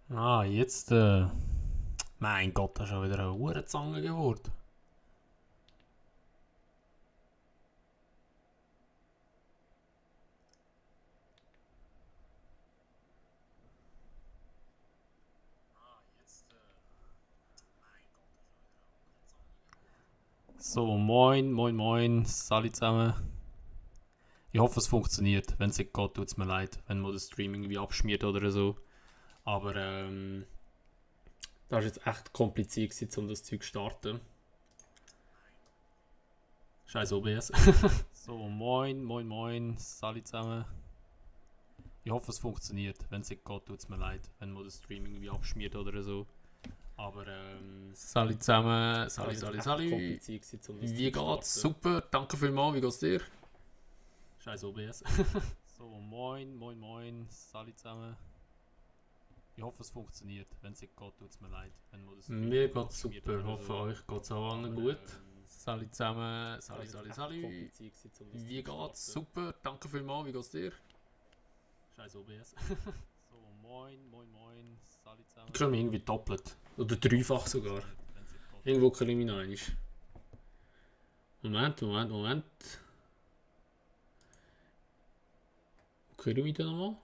Ah, jetzt, mein Gott, das ist schon wieder eine Uhrenzange geworden. So, moin, moin, moin, Sali zusammen. Ich hoffe, es funktioniert. Wenn es nicht geht, tut es mir leid, wenn man das Streaming irgendwie abschmiert oder so. Aber das war jetzt echt kompliziert, um das Zeug zu starten. Scheiß OBS. So, moin, moin, moin, Sali zusammen. Ich hoffe, es funktioniert. Wenn es nicht geht, tut es mir leid, wenn man das Streaming irgendwie abschmiert oder so. Aber Sali zusammen, Sali. Wie geht's? Super, danke vielmals, wie geht's dir? Scheiß OBS. So, moin, moin, moin, Sali zusammen. Ich hoffe, es funktioniert. Wenn es nicht geht, tut es mir leid. Wenn man das mir geht's super, hoffe euch geht's auch allen gut. Sali zusammen, Sali. Wie geht's? Super, danke vielmals, wie geht's dir? Scheiß OBS. So, moin, moin, moin, Sali zusammen. Ich kann mich irgendwie doppelt. Oder dreifach sogar. Irgendwo kann ich mich noch einmal. Moment. Hören wir den nochmal?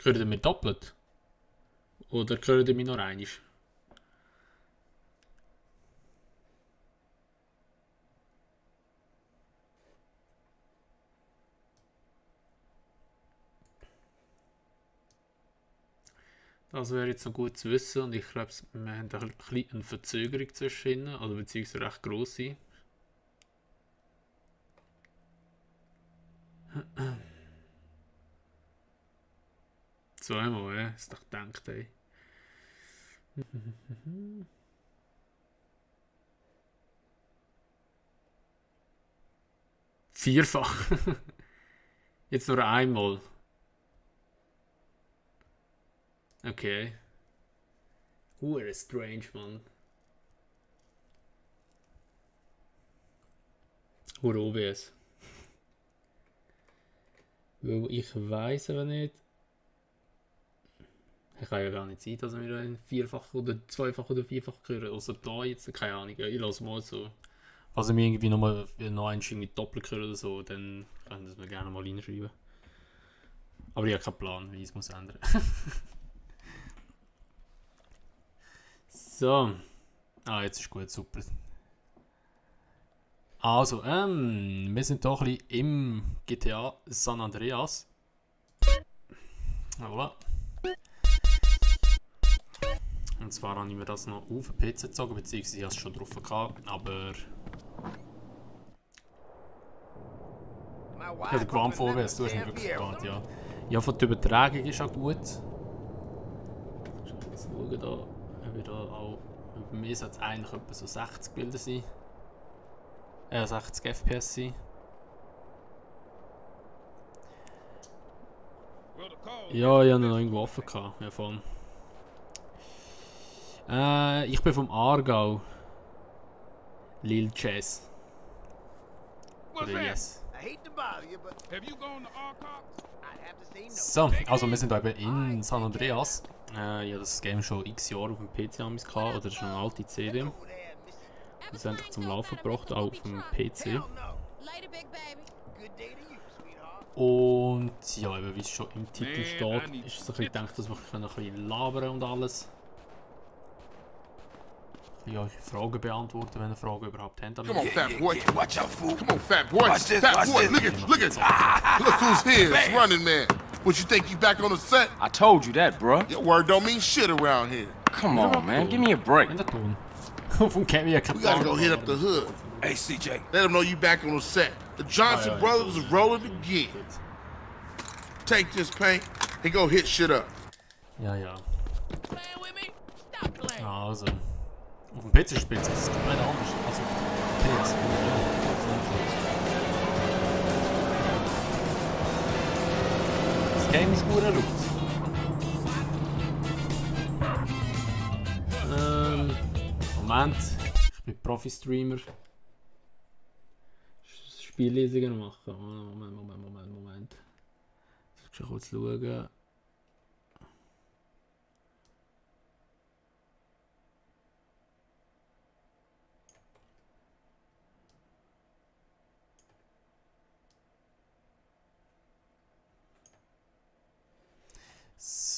Hören ihr mich doppelt? Oder hören ihr mich noch einmal? Das wäre jetzt noch gut zu wissen und ich glaube, wir haben eine Verzögerung zwischen ihnen, oder beziehungsweise recht grosse. Zweimal, ja, ist doch gedacht, ey. Vierfach. Jetzt nur einmal. Okay. Strange, Mann. OBS. Weil ich weiss aber nicht. Ich kann ja gar nicht sein, dass wir ein vierfach oder zweifach oder vierfach hören. Außer da jetzt, keine Ahnung. Ich lasse mal so. Falls ihr mich irgendwie noch einen irgendwie doppelt hören oder so, dann könnt ihr es mir gerne mal reinschreiben. Aber ich habe keinen Plan, wie ich es muss ändern. So. Ah, jetzt ist gut, super. Also, wir sind doch ein bisschen im GTA San Andreas. Voilà. Und zwar habe ich mir das noch auf den PC gezogen, beziehungsweise ich hatte es schon drauf gehabt, aber ich habe gewarnt vor, du hast mich wirklich gewarnt, ja. Ja, von der Übertragung ist auch gut. Jetzt schauen da, ob wir da auch, bei mir sollte es eigentlich etwa so 60 Bilder sein. 60 FPS sein. Ja, ich hatte noch irgendwo offen gehabt, ja voll. Ich bin vom Aargau. Lil Chess. Oder Yes. So, also wir sind eben in San Andreas. Ich habe das Game schon x Jahre auf dem PC gehabt, oder schon eine alte CD. Das ist endlich zum Laufen gebracht, auch auf dem PC. Und ja, eben, wie es schon im Titel steht, ist es ein bisschen gedacht, dass wir ein bisschen labern und alles. Ich euch Fragen beantworten, wenn ihr Fragen überhaupt habt. Come on, fat boy. Watch out, fool. Come on, fat boy. Fat boy, look at. Look who's here. It's Running Man. What, you think you back on the set? I told you that, bruh. Your word don't mean shit around here. Come on, man. Give me a break. In der Ton. Vom Kevin ja kein We gotta go hit up the hood. Hey, CJ. Let them know you back on the set. The Johnson brothers is rolling again. Take this paint and go hit shit up. Ja. Also. Auf dem PC spielt es komplett anders als auf dem PS. Das Game ist gut laut. Moment, ich bin Profi-Streamer. Spiellesungen machen. Moment. Ich muss schon kurz schauen.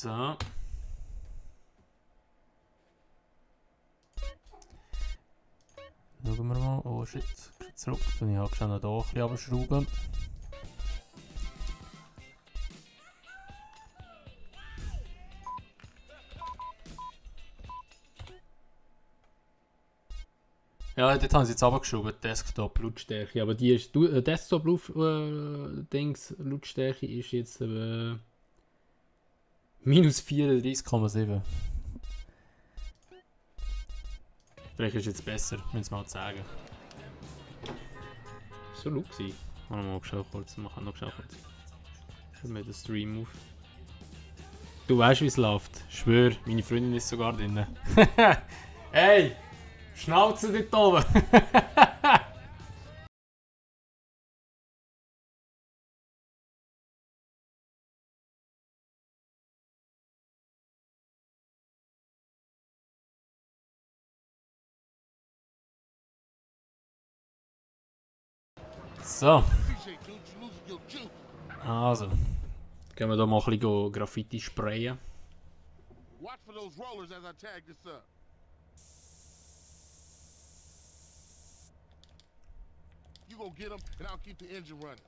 So. Schauen wir mal. Oh shit. Zurück. Dann habe ich schon noch hier ein bisschen abschrauben. Ja, dort haben sie jetzt runtergeschraubt, Desktop-Lautstärke. Aber die ist, Desktop-Lautstärke ist jetzt minus 34,7. Vielleicht ist es jetzt besser, wenn es mal sagen. So laut gewesen. Machen wir mal schnell kurz. Machen noch schnell kurz. Schau mir den Stream auf. Du weißt, wie es läuft. Ich schwör, meine Freundin ist sogar drin. Hey! Schnauze dort oben! So. Also. Gehen wir da mal ein bisschen Graffiti sprayen. Watch for those rollers as I tag this up. You go get them and I'll keep the engine running.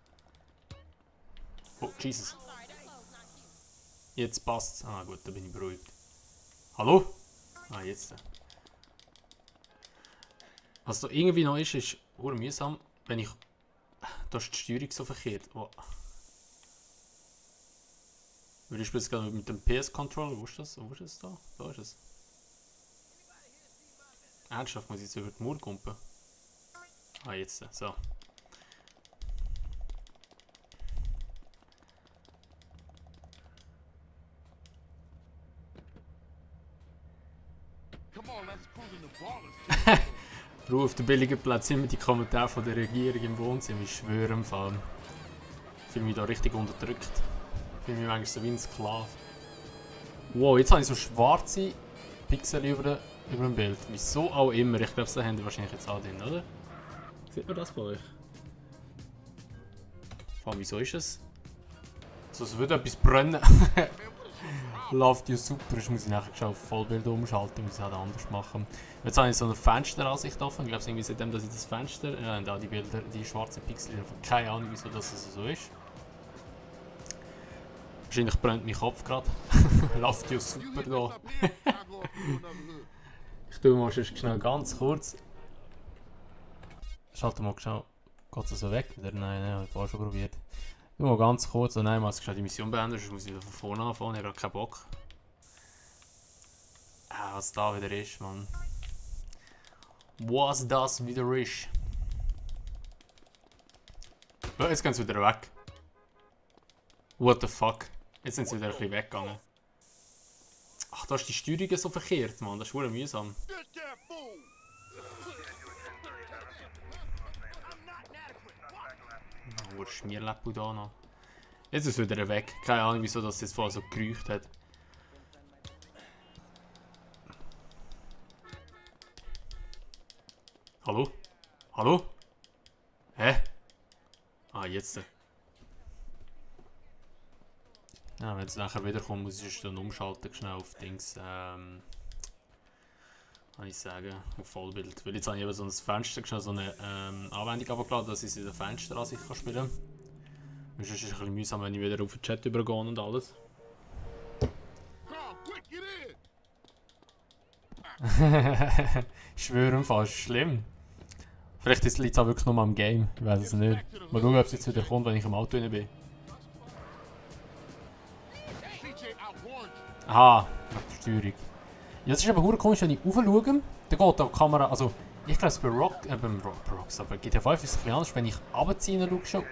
Oh, Jesus. Jetzt passt's. Ah gut, da bin ich beruhigt. Hallo? Ah, jetzt. Was da irgendwie noch ist mühsam, wenn ich... Da ist die Steuerung so verkehrt. Oh. Ich spiele jetzt gerade mit dem PS-Controller. Wo ist das? Wo ist es da? Da ist es. Ernsthaft, muss ich jetzt über die Mauer kumpen? Ah, jetzt. So. Ruhe auf den billigen Platz immer die Kommentare von der Regierung im Wohnzimmer. Ich schwöre im Fall. Ich fühle mich da richtig unterdrückt. Ich fühle mich manchmal so wie ein Sklave. Wow, jetzt habe ich so schwarze Pixel über dem Bild. Wieso auch immer. Ich glaube, das haben die wahrscheinlich jetzt auch drin, oder? Sieht man das bei euch? Vor allem, wieso ist es? So, es würde etwas brennen. Läuft ja super, das muss ich nachher schon auf Vollbild umschalten, muss ich halt anders machen. Jetzt habe ich so eine Fensteransicht offen. Ich glaube, irgendwie seitdem, dass ich das Fenster, da die Bilder, die schwarzen Pixel, keine Ahnung, wieso das so ist. Wahrscheinlich brennt mein Kopf gerade. Läuft ja super da. Ich tue mal schnell ganz kurz. Schalte mal schnell. Geht es so weg? Oder? Nein, habe ich vorher schon probiert. Ich mal ganz kurz, oh nein, ich muss die Mission beenden, sonst muss ich wieder von vorne anfangen, ich habe keinen Bock. Was da wieder ist, Mann. Was das wieder ist. Oh, jetzt gehen sie wieder weg. What the fuck? Jetzt sind sie wieder ein bisschen weggegangen. Ach, da ist die Steuerung so verkehrt, Mann, das ist verdammt mühsam. Wo ist Schmierleppel da noch? Jetzt ist es wieder weg. Keine Ahnung, wieso das jetzt vorher so geräucht hat. Hallo? Hallo? Hä? Ah, jetzt. Ja, wenn es nachher wieder kommt, muss ich dann umschalten, schnell auf Dings. Kann ich sagen, auf Vollbild. Weil jetzt habe ich eben so ein Fenster, schnell so eine Anwendung abgeladen, dass ich es in der Fensteransicht spielen kann. Sonst ist es ein bisschen mühsam, wenn ich wieder auf den Chat übergehe und alles. Ich schwöre, fast schlimm. Vielleicht liegt es auch wirklich nur am Game, ich weiß es nicht. Mal schauen, ob es jetzt wieder kommt, wenn ich im Auto drin bin. Aha, nach der Steuerung. Ja, es ist aber komisch, wenn ich raufschaue, dann geht die Kamera, also ich glaube bei Rocks, aber GTA 5 ist es ein bisschen anders, wenn ich runterziehe, schaust du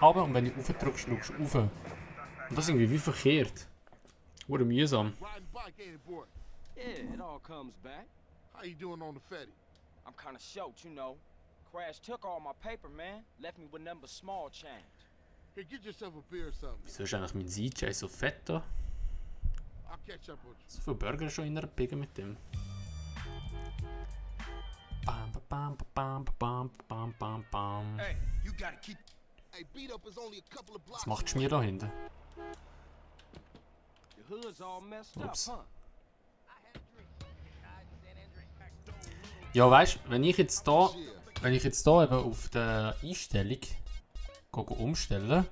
runter und wenn ich raufdrückst, schaust du rauf. Und das ist irgendwie wie verkehrt. Wurde mühsam. Yeah, it all comes back. How you doing on the Fetty? I'm kinda shocked, you know. Crash took all my paper, man. Left me with nothing but small change. Here, get yourself a beer or something. Wieso ist eigentlich mein CJ so fett da? I'll catch up with you. So viele Burger schon in einer Pigge mit dem. Bam, bam, bam, bam, bam, bam, bam. Hey, you gotta keep. Hey, beat up is only a couple of blocks. Was macht Schmier da hinten? The hood's all messed up, Ups. huh? Ja, weißt du, wenn ich jetzt da eben auf der Einstellung umstelle.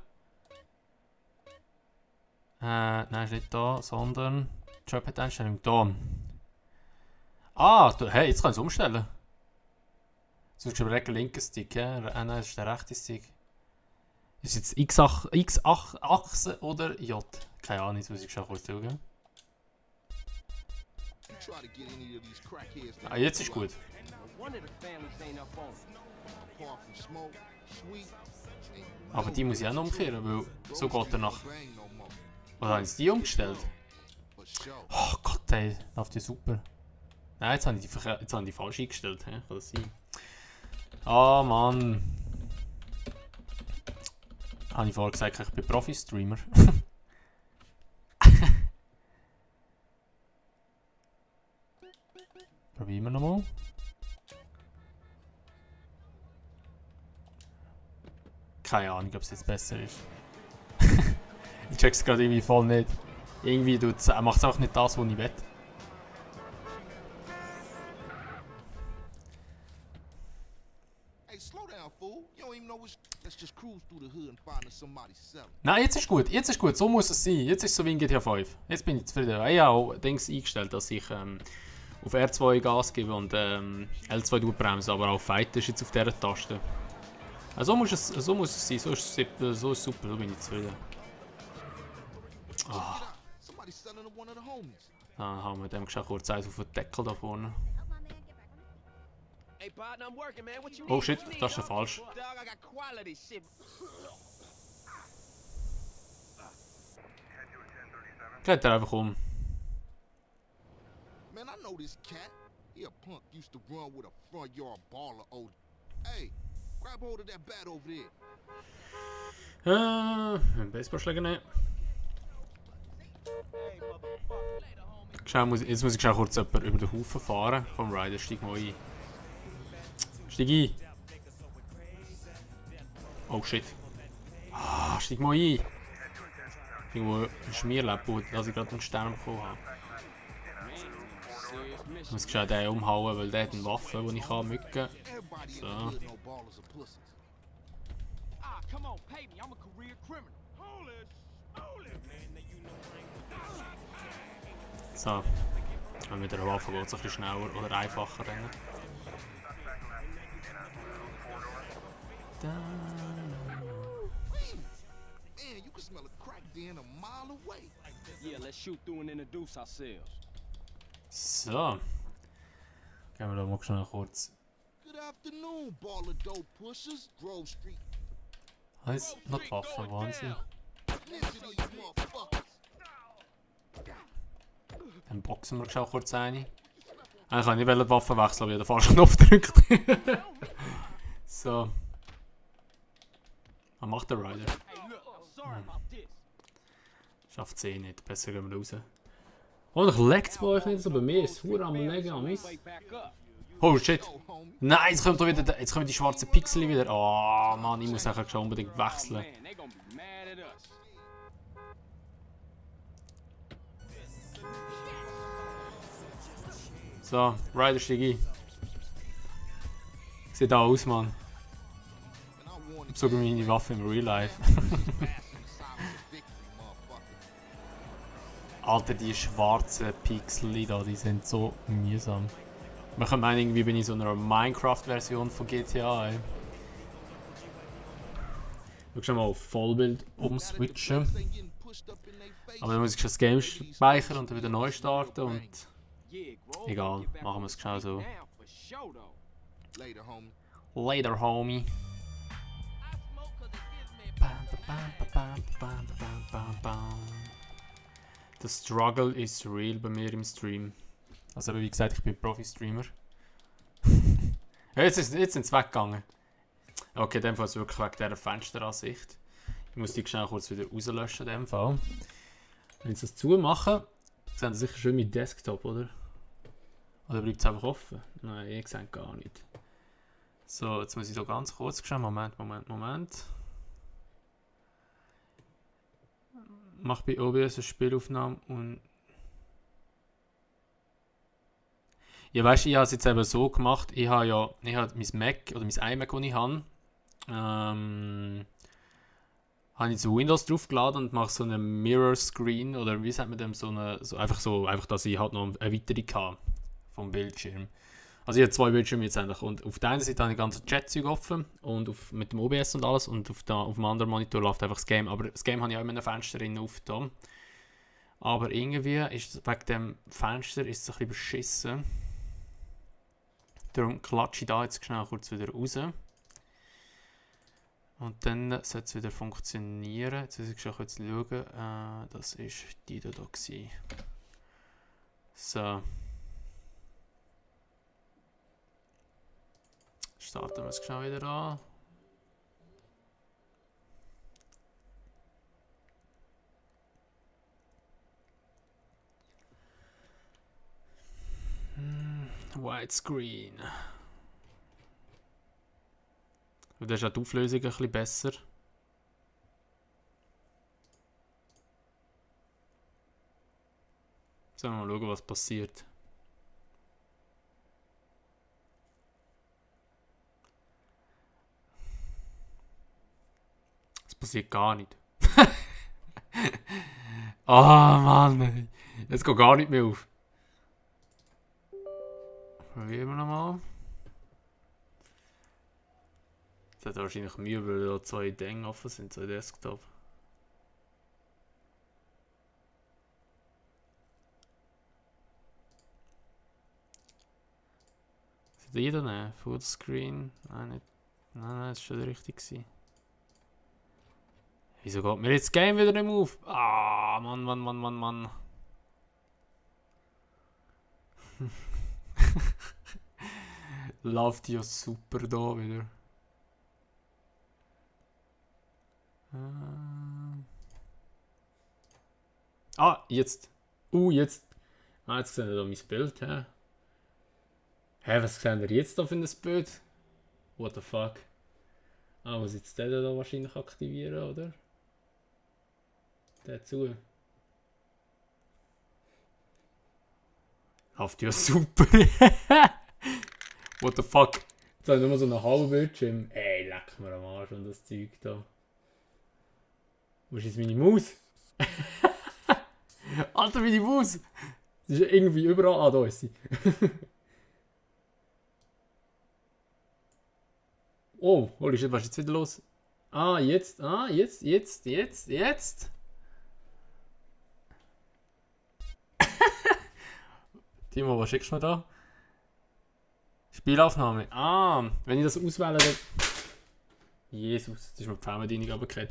Nein, ist nicht da, sondern Job-Einstellung da. Ah, hey, jetzt kann ich es umstellen. Jetzt musst du überlegen, linken Stick, ja? Nein, das ist der rechte Stick. Ist jetzt X-Achse oder J? Keine Ahnung, jetzt muss ich schon kurz schauen. Ah, jetzt ist gut. Aber die muss ich auch noch umkehren, weil so geht er nach. Oder haben sie die umgestellt? Oh Gott, ey, läuft ja super. Nein, jetzt habe ich die falsch eingestellt. Kann das sein? Ah, Mann. Habe ich vorher gesagt, ich bin Profi-Streamer. Probieren wir nochmal. Keine Ahnung, ob es jetzt besser ist. Ich check's gerade irgendwie voll nicht. Irgendwie macht es auch nicht das, was ich will. Nein, jetzt ist gut, so muss es sein. Jetzt ist es so wie in GTA 5. Jetzt bin ich zufrieden. Ich habe auch Dings eingestellt, dass ich auf R2 Gas gebe und L2 bremse, aber auch Fight ist jetzt auf dieser Taste. So muss es sein, so ist super, so bin ich zufrieden. Ah. Dann haben wir dem schon kurz eins auf den Deckel da vorne. Oh shit, das ist ja falsch. Geht er einfach um. Man, I know this cat. He a punk used to run with a front yard baller old. Hey, grab hold of that bat over there. Baseballschläger nehmen. Jetzt muss ich schon kurz jemanden über den Haufen fahren. Komm, Ryder, steig mal ein. Steig ein! Oh shit. Ah, steig mal ein! Irgendwo ein Schmierleppen, dass ich gerade einen Stern bekommen habe. Ich muss gescheit den umhauen, weil der hat eine Waffe, die ich kann mücken. So. So. Und mit einer Waffe geht es ein bisschen schneller oder einfacher rennen. So. Gehen wir da mal schnell kurz. Was? Noch die Waffe, Wahnsinn. Dann boxen wir schon kurz eine. Eigentlich kann ich nicht die Waffe wechseln, weil ich den falschen Knopf drückt. So. Was macht der Ryder? Schafft es eh nicht, besser gehen wir raus. Oh, ich leckt es bei euch nicht so, bei mir ist es verdammt am Legen am Mist. Oh shit! Nein, jetzt kommen die schwarzen Pixel wieder. Oh Mann, ich muss eigentlich schon unbedingt wechseln. So, Ryder steig ein. Sieht auch aus, Mann. Ich hab sogar meine Waffe im Real Life. Alter, die schwarzen Pixel da, die sind so mühsam. Man kann meinen, irgendwie bin ich so in einer Minecraft-Version von GTA. Ey. Ich schon mal auf Vollbild umswitchen. Aber dann muss ich schon das Game speichern und dann wieder neu starten und... Egal, machen wir es genau so. Later, homie. The struggle is real bei mir im Stream. Also wie gesagt, ich bin Profi-Streamer. Jetzt sind sie weggegangen. Okay, in dem Fall ist es wirklich wegen dieser Fensteransicht. Ich muss die schnell kurz wieder rauslöschen in dem Fall. Wenn ich das zumache, sehen Sie sicher schön mit Desktop, oder? Oder bleibt es einfach offen? Nein, ich sehe gar nicht. So, jetzt muss ich da ganz kurz schauen. Moment. mach bei OBS eine Spielaufnahme und... Ja, weißt du, ich habe es jetzt eben so gemacht, ich habe mein Mac oder mein iMac, das ich habe, habe ich so Windows draufgeladen und mache so einen Mirror Screen oder wie sagt man dem, einfach, dass ich halt noch eine Erweiterung habe vom Bildschirm. Also ich habe 2 Bildschirme jetzt eigentlich und auf der einen Seite habe ich ganze Chat-Zeug offen und mit dem OBS und alles und auf dem anderen Monitor läuft einfach das Game, aber das Game habe ich auch in einem Fenster drin aufgetan. Aber irgendwie ist wegen dem Fenster ist es ein bisschen beschissen. Darum klatsche ich da jetzt schnell kurz wieder raus. Und dann sollte es wieder funktionieren. Jetzt muss ich schon kurz schauen. Das war die da gewesen. So. Starten wir es schnell wieder an. Widescreen. Und da ist auch die Auflösung ein bisschen besser. Sollen wir mal schauen, was passiert. Es passiert gar nicht. Ah, Mann. Jetzt geht gar nicht mehr auf. Probieren wir nochmal. Das hat wahrscheinlich Mühe, weil da 2 Dinge offen sind, 2 Desktop. Ist die da ne? Fullscreen? Nein, nicht. Nein, das war schon richtig gewesen. Wieso geht mir jetzt das Game wieder nicht auf? Ah, Mann. Läuft ja super da wieder. Jetzt. Jetzt. Jetzt seht ihr da mein Bild. Was seht ihr jetzt da für ein Bild? What the fuck? Muss jetzt den da wahrscheinlich aktivieren, oder? Der zu. Läuft ja super. What the fuck? Jetzt habe ich nur so einen halben Bildschirm. Ey, leck mir am Arsch und das Zeug da. Wo ist jetzt meine Maus? Alter, meine Maus! Sie ist irgendwie überall. Ah, da ist sie. Oh, holy shit, was ist jetzt wieder los? Jetzt. Timo, was schickst du mir da? Spielaufnahme. Wenn ich das auswähle, dann... Jesus, jetzt ist mir die Fernbedienung runtergefallen.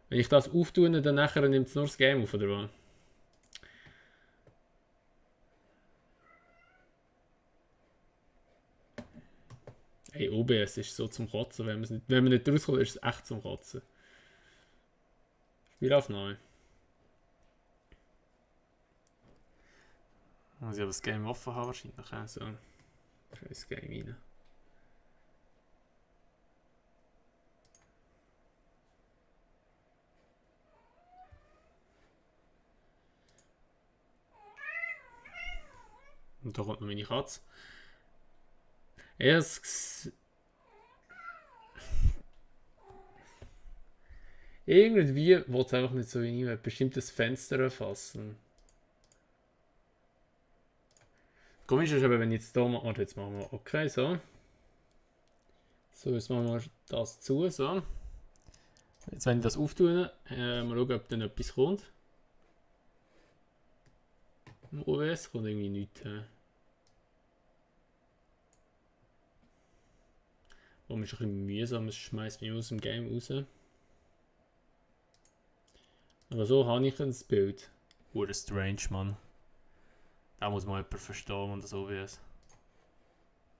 Wenn ich das auftue, dann nachher nimmt es nur das Game auf, oder was? Hey, OBS ist so zum Kotzen. Wenn man nicht rauskommt, ist es echt zum Kotzen. Spielaufnahme. Muss ich aber das Game offen haben wahrscheinlich. So. Scheiß Game rein. Und da kommt noch meine Katze. Irgendwie will es einfach nicht so in ein bestimmtes Fenster erfassen. Komisch ist aber, wenn ich jetzt hier mache. Warte, jetzt machen wir. Okay, so. So, jetzt machen wir das zu. So. Jetzt, wenn ich das auftue, mal schauen, ob dann etwas kommt. Im OBS kommt irgendwie nichts. Warum ist ein bisschen mühsam, es schmeißt mich aus dem Game raus. Aber so habe ich ein Bild. Strange, Mann. Da muss man jemand verstehen und das OBS.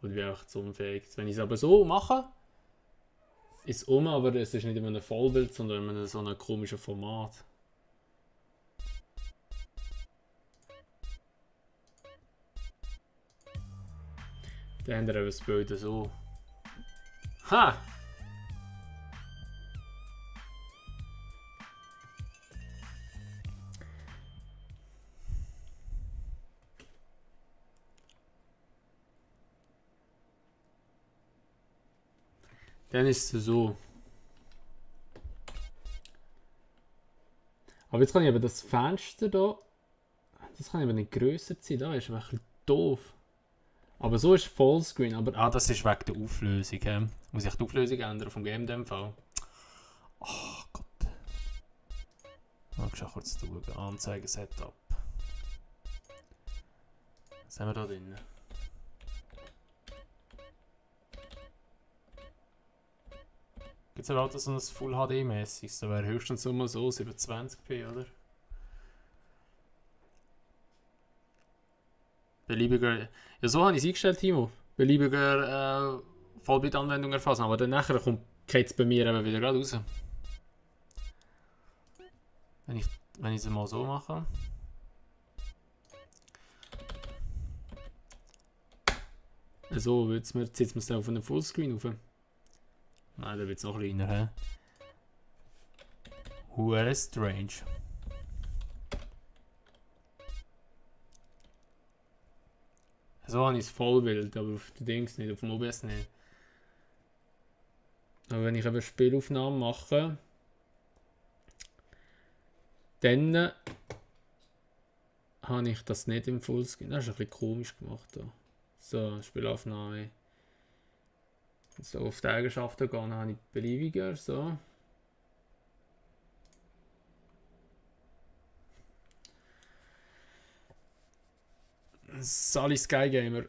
Und wie auch zu unfähig. Wenn ich es aber so mache, ist es aber es ist nicht immer ein Vollbild, sondern in so einem komischen Format. Dann haben wir eben das Bild so. Ha! Dann ist es so. Aber jetzt kann ich eben das Fenster da. Das kann ich eben nicht grösser ziehen. Da ist ein bisschen doof. Aber so ist Vollscreen. Aber das ist wegen der Auflösung. Muss ich die Auflösung ändern vom Game in dem Fall? Oh Gott. Ich kurz schauen. Anzeigen Setup. Was haben wir da drin? Gibt es überhaupt so ein Full HD-mäßiges? Da wäre höchstens immer so 720p, oder? Beliebiger. Ja, so habe ich es eingestellt, Timo. Beliebiger Vollbildanwendung erfassen. Aber dann nachher geht es bei mir eben wieder gerade raus. Wenn ich es mal so mache. So, zieht man es auf einen Fullscreen auf. Nein, da wird es noch kleiner, hä? Huere strange. So habe ich es voll wild, aber auf den Dings nicht, auf dem OBS nicht. Aber wenn ich eben Spielaufnahmen mache, dann habe ich das nicht im Fullscreen. Das ist ein bisschen komisch gemacht da. So, Spielaufnahme. So auf die Eigenschaften gehen, dann habe ich beliebiger, so. Sally Sky Gamer.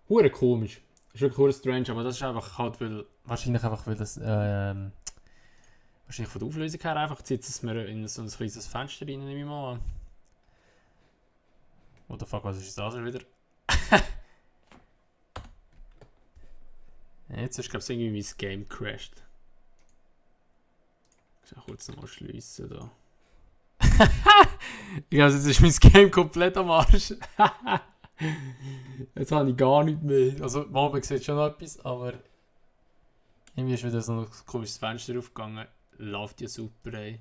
Hure komisch. Ist wirklich hure strange, aber das ist einfach halt, weil wahrscheinlich das wahrscheinlich von der Auflösung her einfach zieht es mir in so ein kleines Fenster rein, nehme ich mal an. What the fuck, was ist das wieder? Jetzt ist, glaube ich, irgendwie mein Game crashed. Ich muss kurz nochmal schliessen da. Ich glaube, jetzt ist mein Game komplett am Arsch. Jetzt habe ich gar nichts mehr. Also, morgen sieht schon noch etwas, aber irgendwie ist wieder so ein komisches Fenster aufgegangen. Läuft ja super, ey.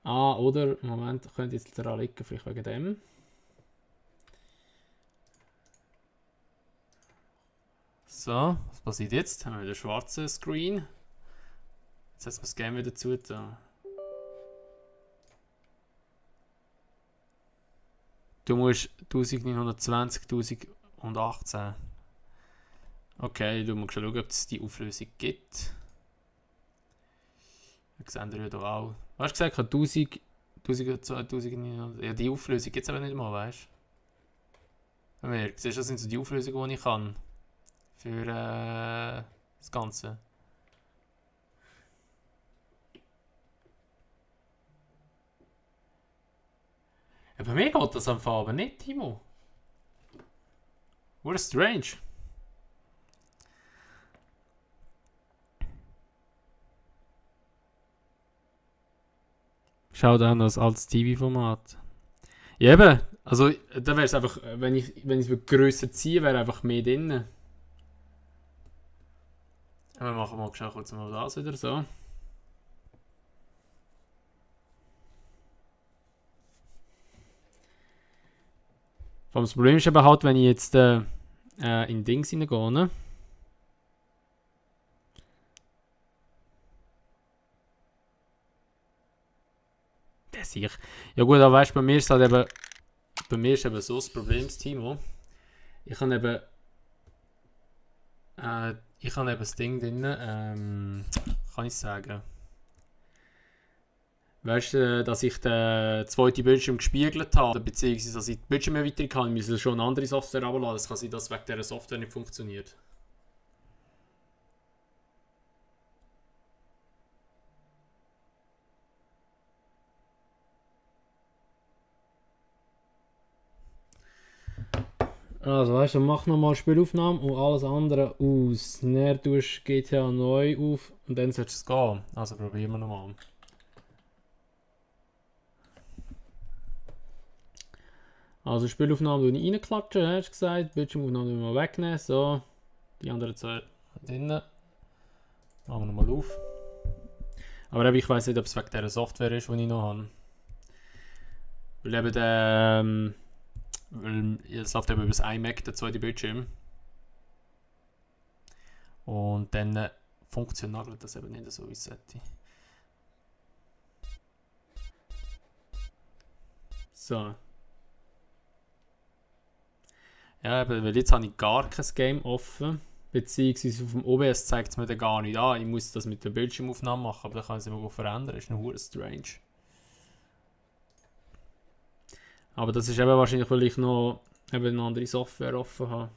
Oder, Moment, könnte jetzt daran liegen, vielleicht wegen dem. So, was passiert jetzt? Haben wir wieder einen schwarzen Screen. Jetzt setzen wir das Game wieder zu. Da. Du musst 1920, 1018. Okay, du musst schauen, ob es die Auflösung gibt. Das sehen wir ja hier auch. Was hast du gesagt? 1000, 2000, ja, die Auflösung gibt es aber nicht mal, weißt du? Siehst du, das sind so die Auflösungen, die ich kann. Für das Ganze. Ja, bei mir geht das einfach aber nicht, Timo. What strange. Schau da das als TV-Format. Ja eben, also da wäre es einfach, wenn ich es grösser ziehe, wäre einfach mehr drin. Wir machen mal kurz mal das wieder so. Das Problem ist eben halt, wenn ich jetzt in Dings hineingehe, ne? Ja gut, aber weißt du, bei mir ist halt eben so das Problem, Timo. Ich habe eben das Ding drin, kann ich sagen. Weißt du, dass ich den zweiten Bildschirm gespiegelt habe, beziehungsweise dass ich die Bildschirmerweiterung habe, müssen wir schon eine andere Software runterladen. Das kann sein, dass wegen dieser Software nicht funktioniert. Also weißt du, mach nochmal Spielaufnahmen und alles andere aus. Dann tust du GTA neu auf und dann sollst du es gehen. Also probieren wir nochmal. Also Spielaufnahmen reinklatschen, hast du gesagt. Bildschirmaufnahmen mal wegnehmen. So. Die anderen zwei drinnen. Machen wir nochmal auf. Aber ich weiß nicht, ob es wegen dieser Software ist, die ich noch habe. Weil eben Weil es läuft eben über das iMac, der zweite Bildschirm. Und dann funktioniert das eben nicht so, wie es sollte. So. Ja, aber weil jetzt habe ich gar kein Game offen. Beziehungsweise auf dem OBS zeigt es mir dann gar nicht an. Ich muss das mit der Bildschirmaufnahme machen, aber dann kann ich es immer verändern. Das ist noch hure strange. Aber das ist eben wahrscheinlich, weil ich noch eben eine andere Software offen habe.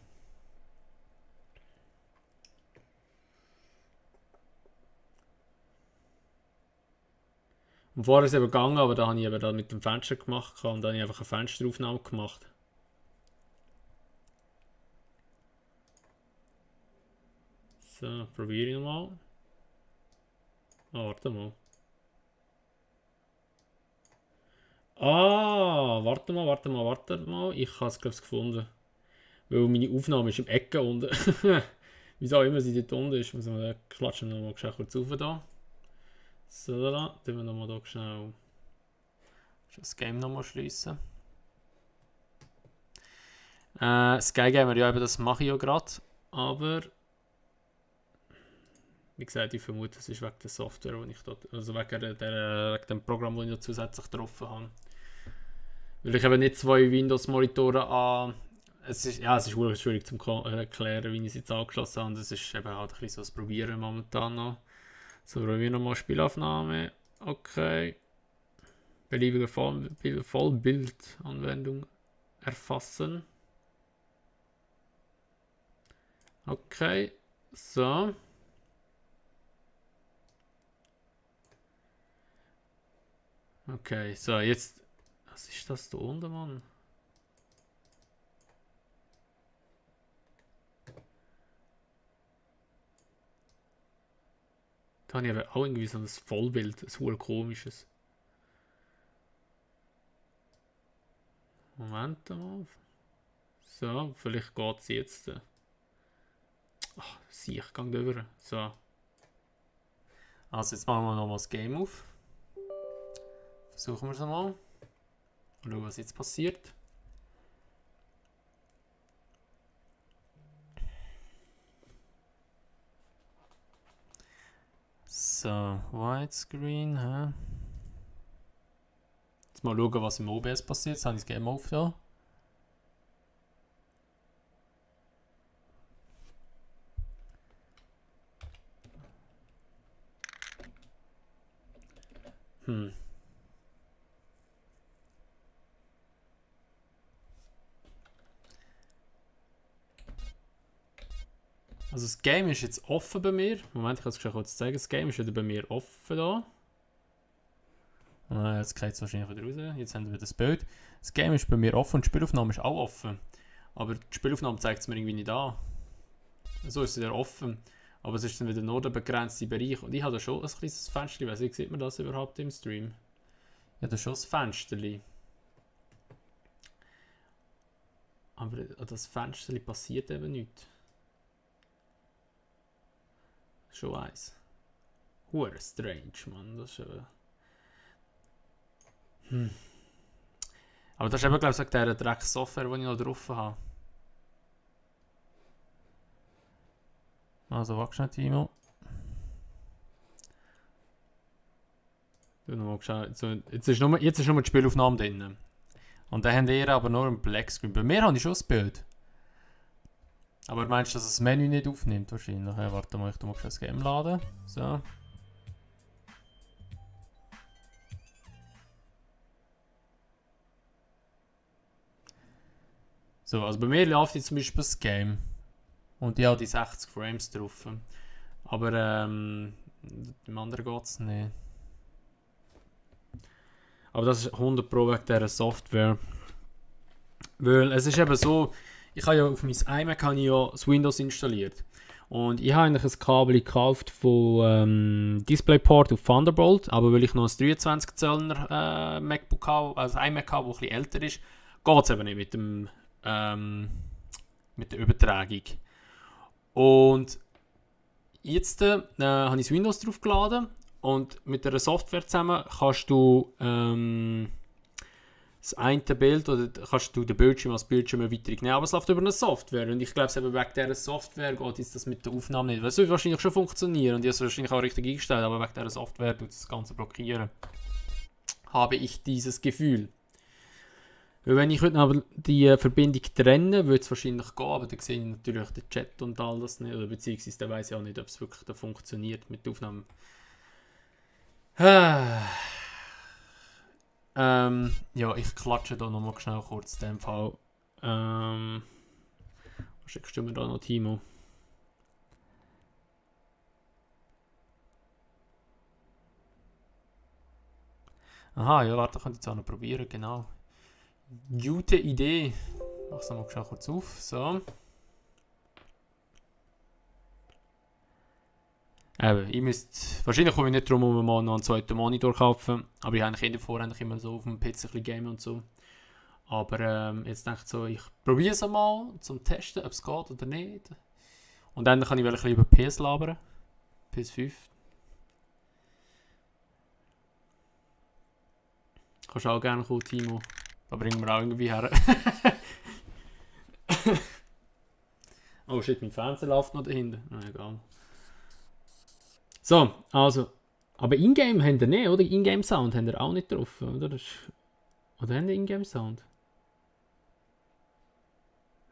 Und vorher ist es eben gegangen, aber da habe ich eben da mit dem Fenster gemacht und dann habe ich einfach eine Fensteraufnahme gemacht. So, probiere ich nochmal. Warte mal. Warte mal. Ich habe es, glaube ich, gefunden. Weil meine Aufnahme ist im Ecke unten. Wieso auch immer sie dort unten ist, muss man klatschen nochmal kurz auf da. So, da tun wir nochmal da schnell das Game nochmal schließen. Sky Gamer, ja, eben das mache ich ja gerade. Aber wie gesagt, ich vermute, es ist wegen der Software, die ich dort, also wegen dem Programm, das ich noch zusätzlich drauf habe. Weil ich eben nicht zwei Windows-Monitore an. Es ist wirklich schwierig zu erklären, wie ich es jetzt angeschlossen habe. Das ist eben halt ein bisschen so das Probieren momentan noch. So, probieren wir nochmal Spielaufnahme. Okay. Beliebige Vollbildanwendung erfassen. Okay. So. Okay, so jetzt. Was ist das da unten, Mann? Da habe ich aber auch irgendwie so ein Vollbild, ein super komisches. Moment mal. So, vielleicht geht es jetzt. Ach, ich gehe drüber. So. Also jetzt machen wir nochmal das Game auf. Versuchen wir es mal. Und schauen, was jetzt passiert. So, Widescreen. Hä? Jetzt mal schauen, was im OBS passiert. Jetzt habe ich das Game auf da. Also das Game ist jetzt offen bei mir. Moment, ich kann es kurz zeigen. Das Game ist wieder bei mir offen da. Jetzt geht es wahrscheinlich wieder raus. Jetzt haben wir das Bild. Das Game ist bei mir offen und die Spielaufnahme ist auch offen. Aber die Spielaufnahme zeigt es mir irgendwie nicht an. So ist sie wieder offen. Aber es ist dann wieder nur der begrenzte Bereich. Und ich habe da schon ein kleines Fenster. Ich weiß nicht, sieht man das überhaupt im Stream? Ich habe da schon ein Fenster. Aber an das Fenster passiert eben nichts. Schon eins. Hure strange, Mann. Das ist eben. Aber das ist eben, glaube ich, der Dreck-Software, die ich noch drauf habe. Also, warte schnell, Timo. Jetzt ist nur die Spielaufnahme drin. Und dann habt ihr aber nur einen Blackscreen. Bei mir habe ich schon das Bild. Aber meinst du, dass das Menü nicht aufnimmt? Wahrscheinlich. Ja, warte mal, ich muss das Game laden. So. So, also bei mir läuft jetzt zum Beispiel das Game. Und ich habe die 60 Frames drauf. Aber im anderen geht es nicht. Aber das ist 100 Pro wegen dieser Software. Weil es ist eben so, ich habe ja auf mein iMac das Windows installiert. Und ich habe eigentlich ein Kabel gekauft von DisplayPort auf Thunderbolt. Aber weil ich noch ein 23 Zöllner MacBook habe, also iMac habe, das ein bisschen älter ist, geht es eben nicht mit der Übertragung. Und jetzt habe ich das Windows drauf geladen. Und mit der Software zusammen kannst du das eine Bild oder kannst du den Bildschirm als Bildschirm erweiterung nehmen, aber es läuft über eine Software und ich glaube, wegen dieser Software geht jetzt das mit der Aufnahme nicht. Es wird wahrscheinlich schon funktionieren und ich habe es wahrscheinlich auch richtig eingestellt, aber wegen dieser Software tut das Ganze blockieren. Habe ich dieses Gefühl. Weil wenn ich heute aber die Verbindung trenne, würde es wahrscheinlich gehen, aber dann sehe ich natürlich den Chat und all das nicht, oder beziehungsweise dann weiss ich auch nicht, ob es wirklich da funktioniert mit der Aufnahme. Ja, ich klatsche da nochmal schnell kurz in dem Fall. Was schickst du mir da noch, Timo? Aha, ja, warte, könnt ihr jetzt auch noch probieren, genau. Gute Idee. Ich mach es nochmal schnell kurz auf. So. Eben, ich müsste, wahrscheinlich komme ich nicht darum, um mal noch einen zweiten Monitor zu kaufen, aber ich habe eigentlich davor immer so auf dem PC ein bisschen gamen und so. Aber jetzt denke ich so, ich probiere es mal zum Testen, ob es geht oder nicht. Und dann kann ich ein bisschen über PS labern. PS5. Kannst du auch gerne kommen, Timo. Da bringen wir auch irgendwie her. Oh shit, mein Fernseher läuft noch dahinter. Na egal. So, also. Aber Ingame haben ihr nicht, oder? Ingame Sound haben ihr auch nicht drauf, oder? Oder haben ihr Ingame Sound?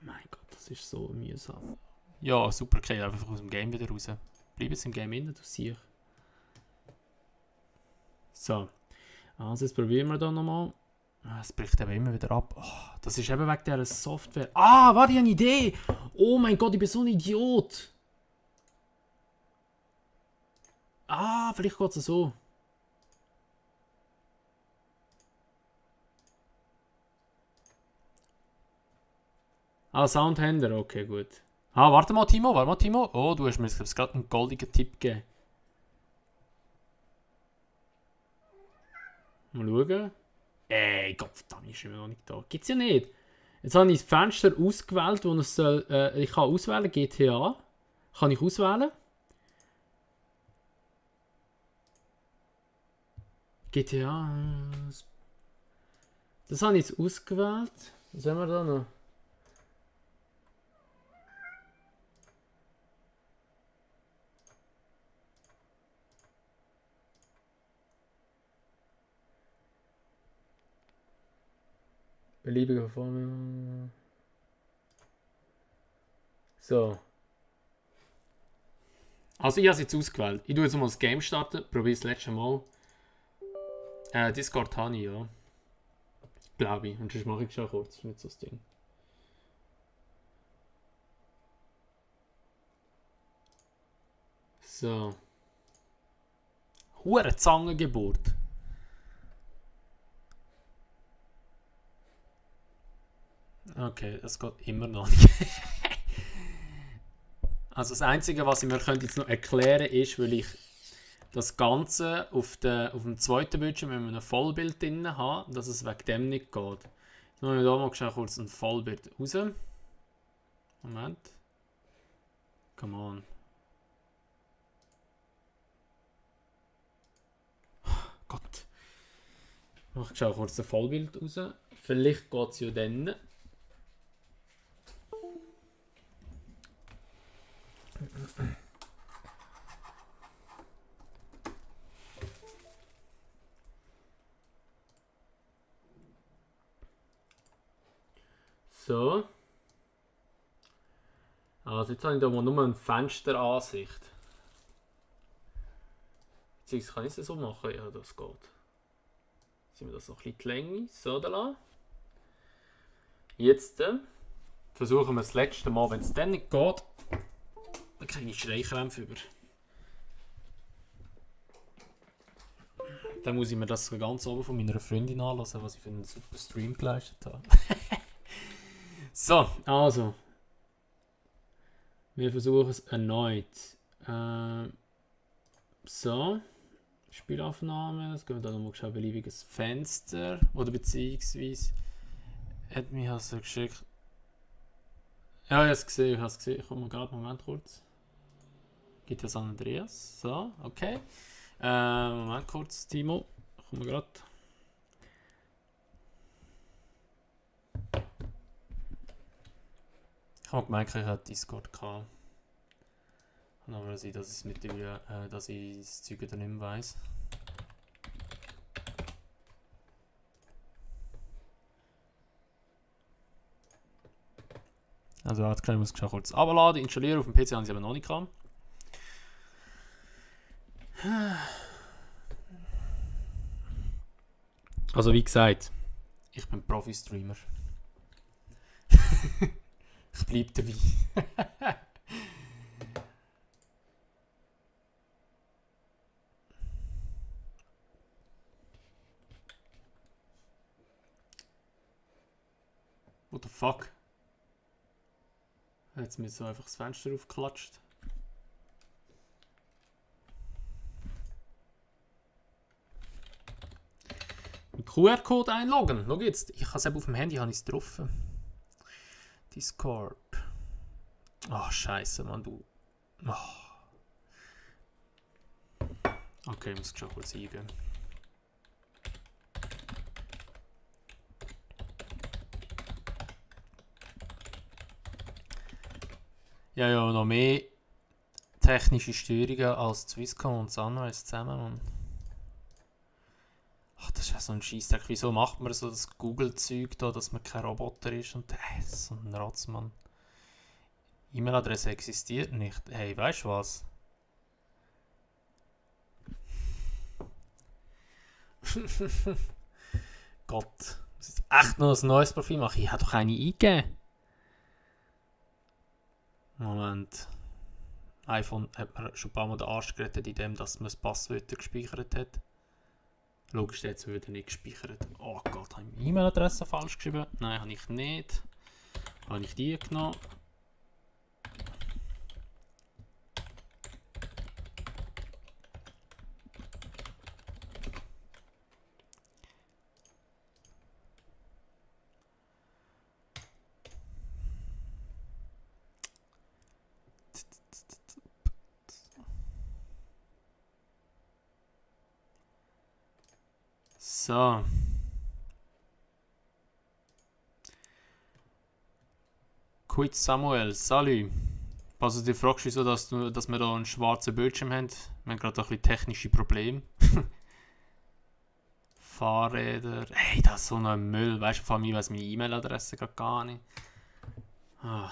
Mein Gott, das ist so mühsam. Ja, super, okay, einfach aus dem Game wieder raus. Bleib jetzt im Game innen, du siehst. So. Also, jetzt probieren wir da nochmal. Es bricht eben immer wieder ab. Oh, das ist eben wegen dieser Software. Ah, warte, ich habe eine Idee! Oh mein Gott, ich bin so ein Idiot! Ah, vielleicht geht es so. Ah, Soundhänder, okay, gut. Ah, warte mal, Timo. Oh, du hast mir jetzt gerade einen goldigen Tipp gegeben. Mal schauen. Ey, Gottverdammt, ist immer noch nicht da. Gibt's ja nicht. Jetzt habe ich das Fenster ausgewählt, wo es soll, ich kann auswählen, GTA. Kann ich auswählen? GTA. Das habe ich jetzt ausgewählt. Was haben wir da noch? Beliebige Form. So. Also ich habe es jetzt ausgewählt. Ich tue jetzt mal das Game starten. Probiere das letzte Mal. Discord habe ich, ja. Glaube ich. Und sonst mache ich schon kurz. Das ist nicht so das Ding. So. Hure Zangengeburt. Okay, das geht immer noch nicht. Also das Einzige, was ich mir jetzt noch erklären könnte, ist, weil ich das Ganze auf dem zweiten Bildschirm mit einem Vollbild drin habe, dass es wegen dem nicht geht. Jetzt machen wir hier mal schnell kurz ein Vollbild raus. Moment. Come on. Gott. Ich schaue kurz ein Vollbild raus. Vielleicht geht es ja dann. So. Also jetzt habe ich da mal nur eine Fensteransicht. Beziehungsweise kann ich es so machen? Ja, das geht. Jetzt sind wir das noch ein bisschen die Länge. So, da lassen. Jetzt versuchen wir das letzte Mal, wenn es dann nicht geht, dann kriege ich Schreikrämpfe über. Dann muss ich mir das ganz oben von meiner Freundin anlassen, was ich für einen super Stream geleistet habe. So, also. Wir versuchen es erneut. So. Spielaufnahme. Jetzt gehen wir da nochmal ein beliebiges Fenster. Oder beziehungsweise. Hat mich also geschickt. Ja, ich habe es gesehen. Ich komme mal gerade, Moment kurz. Geht das an Andreas? So, okay. Moment kurz, Timo. Ich komme gerade. Ich habe gemerkt, ich hatte Discord gehabt. Kann aber sein, dass ich mittlerweile, dass ich das Zeug dann nicht mehr weiss. Also ich muss ich kurz abladen, installieren. Auf dem PC haben sie aber noch nicht gehabt. Also wie gesagt, ich bin Profi-Streamer. Ich bleibe dabei. What the fuck? Jetzt mir so einfach das Fenster aufgeklatscht. Mit QR-Code einloggen. Schau jetzt, ich habe es auf dem Handy drauf. Discord. Oh, scheiße, Mann, du. Oh. Okay, ich muss schon kurz eingeben. Ja, noch mehr technische Störungen als Swisscom und Sunrise zusammen, Mann. Ach, das ist ja so ein Scheissdreck. Wieso macht man so das Google-Zeug da, dass man kein Roboter ist und so ein Rotzmann. E-Mail-Adresse existiert nicht. Hey, weißt du was? Gott, muss jetzt echt noch ein neues Profil machen? Ich habe doch eine eingegeben. Moment. iPhone hat man schon ein paar Mal den Arsch gerettet, indem dass man das Passwort gespeichert hat. Logisch, jetzt wird er nicht gespeichert. Oh Gott, habe ich meine E-Mail-Adresse falsch geschrieben? Nein, habe ich nicht. Habe ich die genommen? So. Quit Samuel, salut. Also du fragst, wieso dass wir da einen schwarzen Bildschirm haben. Wir haben gerade ein bisschen technische Probleme. Fahrräder. Hey, das ist so ein Müll. Weißt du, vor allem ich weiss meine E-Mail-Adresse gar nicht. Ah.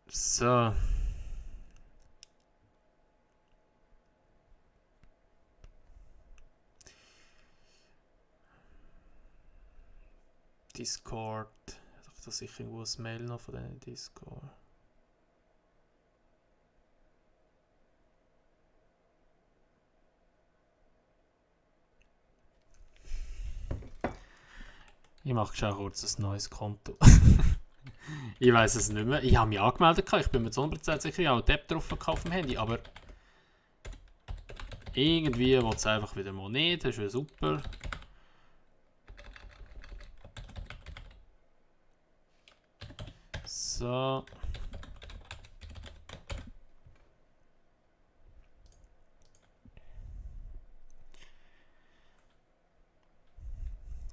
So. Discord. Ich habe da sicher irgendwo ein Mail noch von diesen Discord. Ich mache schon kurz ein neues Konto. Ich weiß es nicht mehr. Ich habe mich angemeldet, ich bin mir zu 100% sicher, ich habe eine App drauf auf dem Handy, aber irgendwie will es einfach wieder mal nicht. Das ist ja super. So.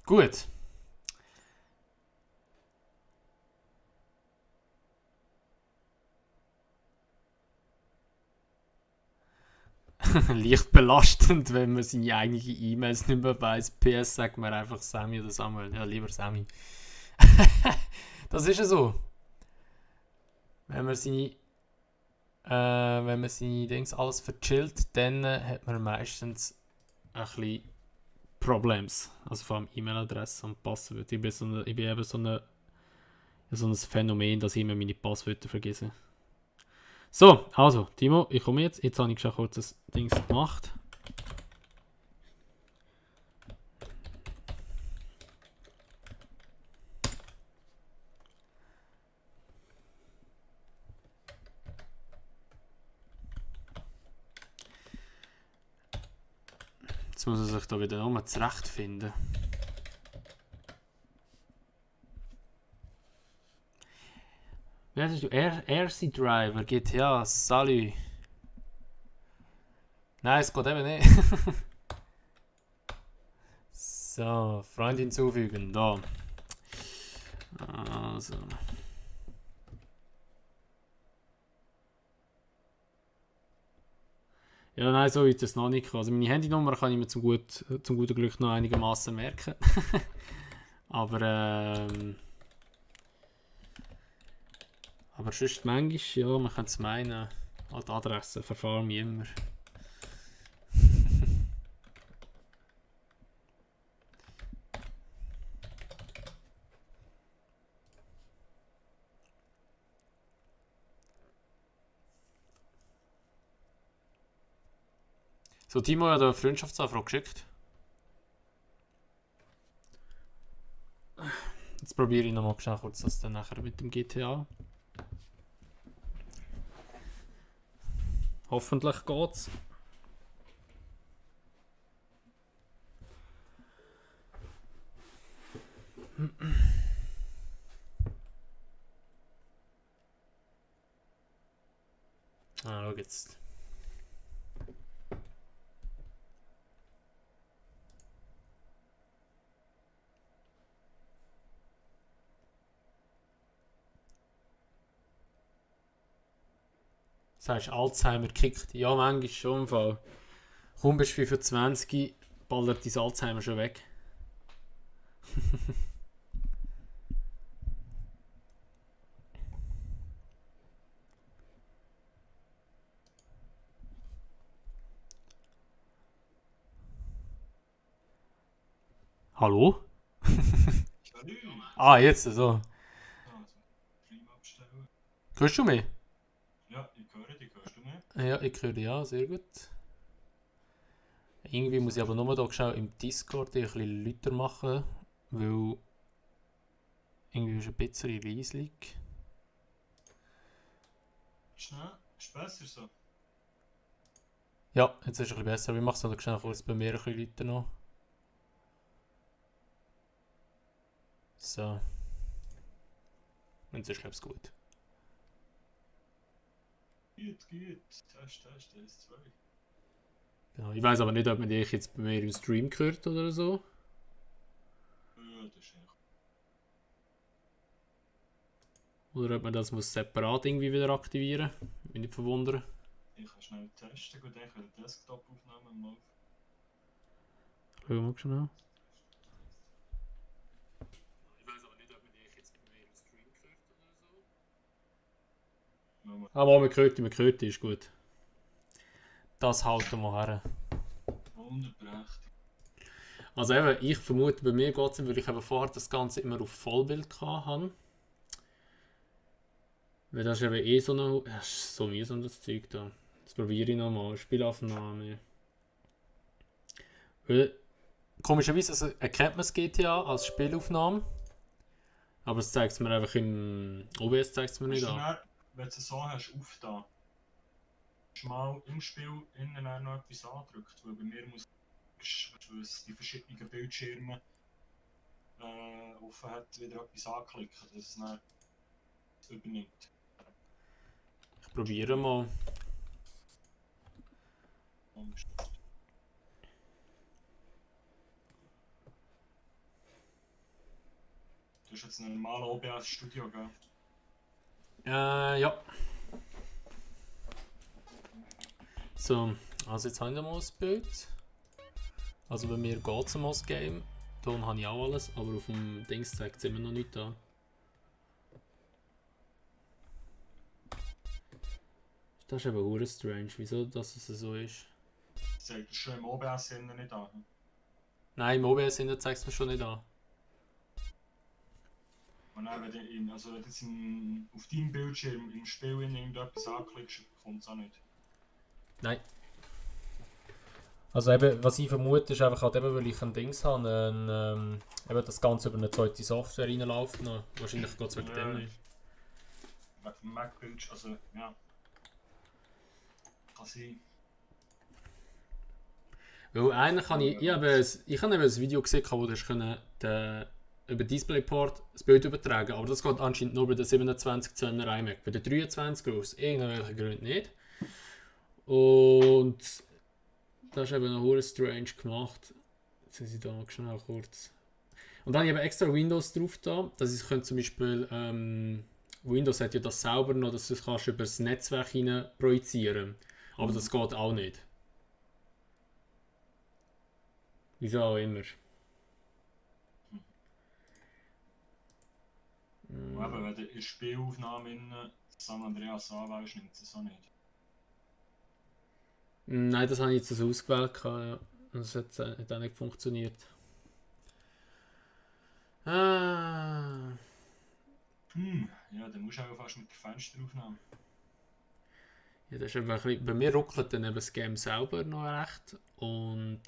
Gut. Leicht belastend, wenn man seine eigenen E-Mails nicht mehr weiss. PS sagt man einfach Sammy oder Samuel. Ja, lieber Sammy. Das ist ja so. Wenn man seine Dings alles verchillt, dann hat man meistens ein bisschen Problems. Also vor allem E-Mail-Adresse und Passwörter. Ich bin eben so ein Phänomen, dass ich immer meine Passwörter vergesse. So, also, Timo, ich komme jetzt. Jetzt habe ich schon kurz das Ding gemacht. Jetzt muss er sich da wieder nochmal zurechtfinden. Wie heißt du? RC Driver, GTA, salut. Nein, es geht eben nicht. So, Freund hinzufügen, da. Also. Ja, nein, so weit ist es noch nicht. Also meine Handynummer kann ich mir zum guten Glück noch einigermaßen merken. aber sonst manchmal, ja, man könnte es meinen, an die Adresse verfahre mich immer. So, Timo hat eine Freundschaftsanfrage geschickt. Jetzt probiere ich nochmal schnell kurz das dann nachher mit dem GTA. Hoffentlich geht's. Schau jetzt. Das heißt, Alzheimer kickt. Ja, manchmal schon im Fall. Kaum bist du 25, ballert dein Alzheimer schon weg. Hallo? Ah, jetzt so. Hörst du mich? Ja, ich höre dich. Hörst du mich? Ja, ich höre ja, sehr gut. Irgendwie muss ich aber nur da schnell im Discord ein bisschen lauter machen, weil irgendwie ist ein bisschen leislich. Schnell, ist besser so. Ja, jetzt ist es ein bisschen besser. Wir machen es noch schnell kurz bei mir ein bisschen lauter noch. So. Und jetzt ist glaube ich gut. Geht. Test, 1, 2. Genau. Ich weiß aber nicht, ob man dich jetzt bei mir im Stream gehört oder so. Ja, das ist echt. Oder ob man das muss separat irgendwie wieder aktivieren. Bin ich verwundert. Ich kann schnell testen, gut, ich will den Desktop-Aufnahme mal. Schauen wir mal schnell. Ich weiß aber nicht, ob man dich jetzt bei mir im Stream gehört oder so. Aber man hört dich, ist gut. Das halten wir her. Wunderprächtig. Also eben, ich vermute, bei mir geht es, weil ich eben vorher das Ganze immer auf Vollbild hatte. Weil das ist eben eh so eine... Das ist so mühsam, das Zeug da. Jetzt probiere ich nochmal. Spielaufnahme. Weil, komischerweise also, erkennt man das GTA als Spielaufnahme. Aber es zeigt es mir einfach im OBS zeigt es mir nicht an. Dann, wenn du es so hast, auf da. Hast du mal im Spiel innen noch etwas angedrückt, weil bei mir muss es die verschiedenen Bildschirme offen hat, wieder etwas anklicken, dass es dann übernimmt. Ich probiere mal. Du hast jetzt ein normales OBS-Studio, gell? Ja. So, also jetzt haben wir mal das Bild. Also bei mir geht es um das Game. Ton habe ich auch alles, aber auf dem Dings zeigt es immer noch nicht an. Das ist eben hure strange, wieso dass es so ist. Das zeigt es schon im OBS innen nicht an. Nein, im OBS zeigt es mir schon nicht an. Und dann, wenn du jetzt auf deinem Bildschirm im Spiel irgendetwas anklickst, kommt es auch nicht. Nein. Also eben, was ich vermute, ist einfach halt eben, weil ich ein Dings habe, eben das Ganze über eine zweite Software reinläuft. No, wahrscheinlich geht es wegen dem nicht. Wegen dem Mac-Bildschirm, also ja. Kann sein. Weil eigentlich habe ich habe eben ein Video gesehen, wo du über DisplayPort das Bild übertragen, aber das geht anscheinend nur bei der 27-Zöller iMac. Bei der 23 aus irgendwelchen Gründen nicht. Und das ist eben noch hure strange gemacht. Jetzt muss ich da noch schnell kurz. Und dann habe ich eben extra Windows drauf da, dass ich zum Beispiel Windows hat ja das selber noch, dass du es kannst über das Netzwerk hinein projizieren. Aber das geht auch nicht. Wieso auch immer. Aber wenn du in der Spielaufnahme in San Andreas anwählst, nimmt es auch nicht. Nein, das habe ich jetzt so ausgewählt. Ja. Das hat auch nicht funktioniert. Ja, dann musst du auch fast mit der Fensteraufnahme. Ja, das ist eben ein bisschen, bei mir ruckelt dann eben das Game selber noch recht. Und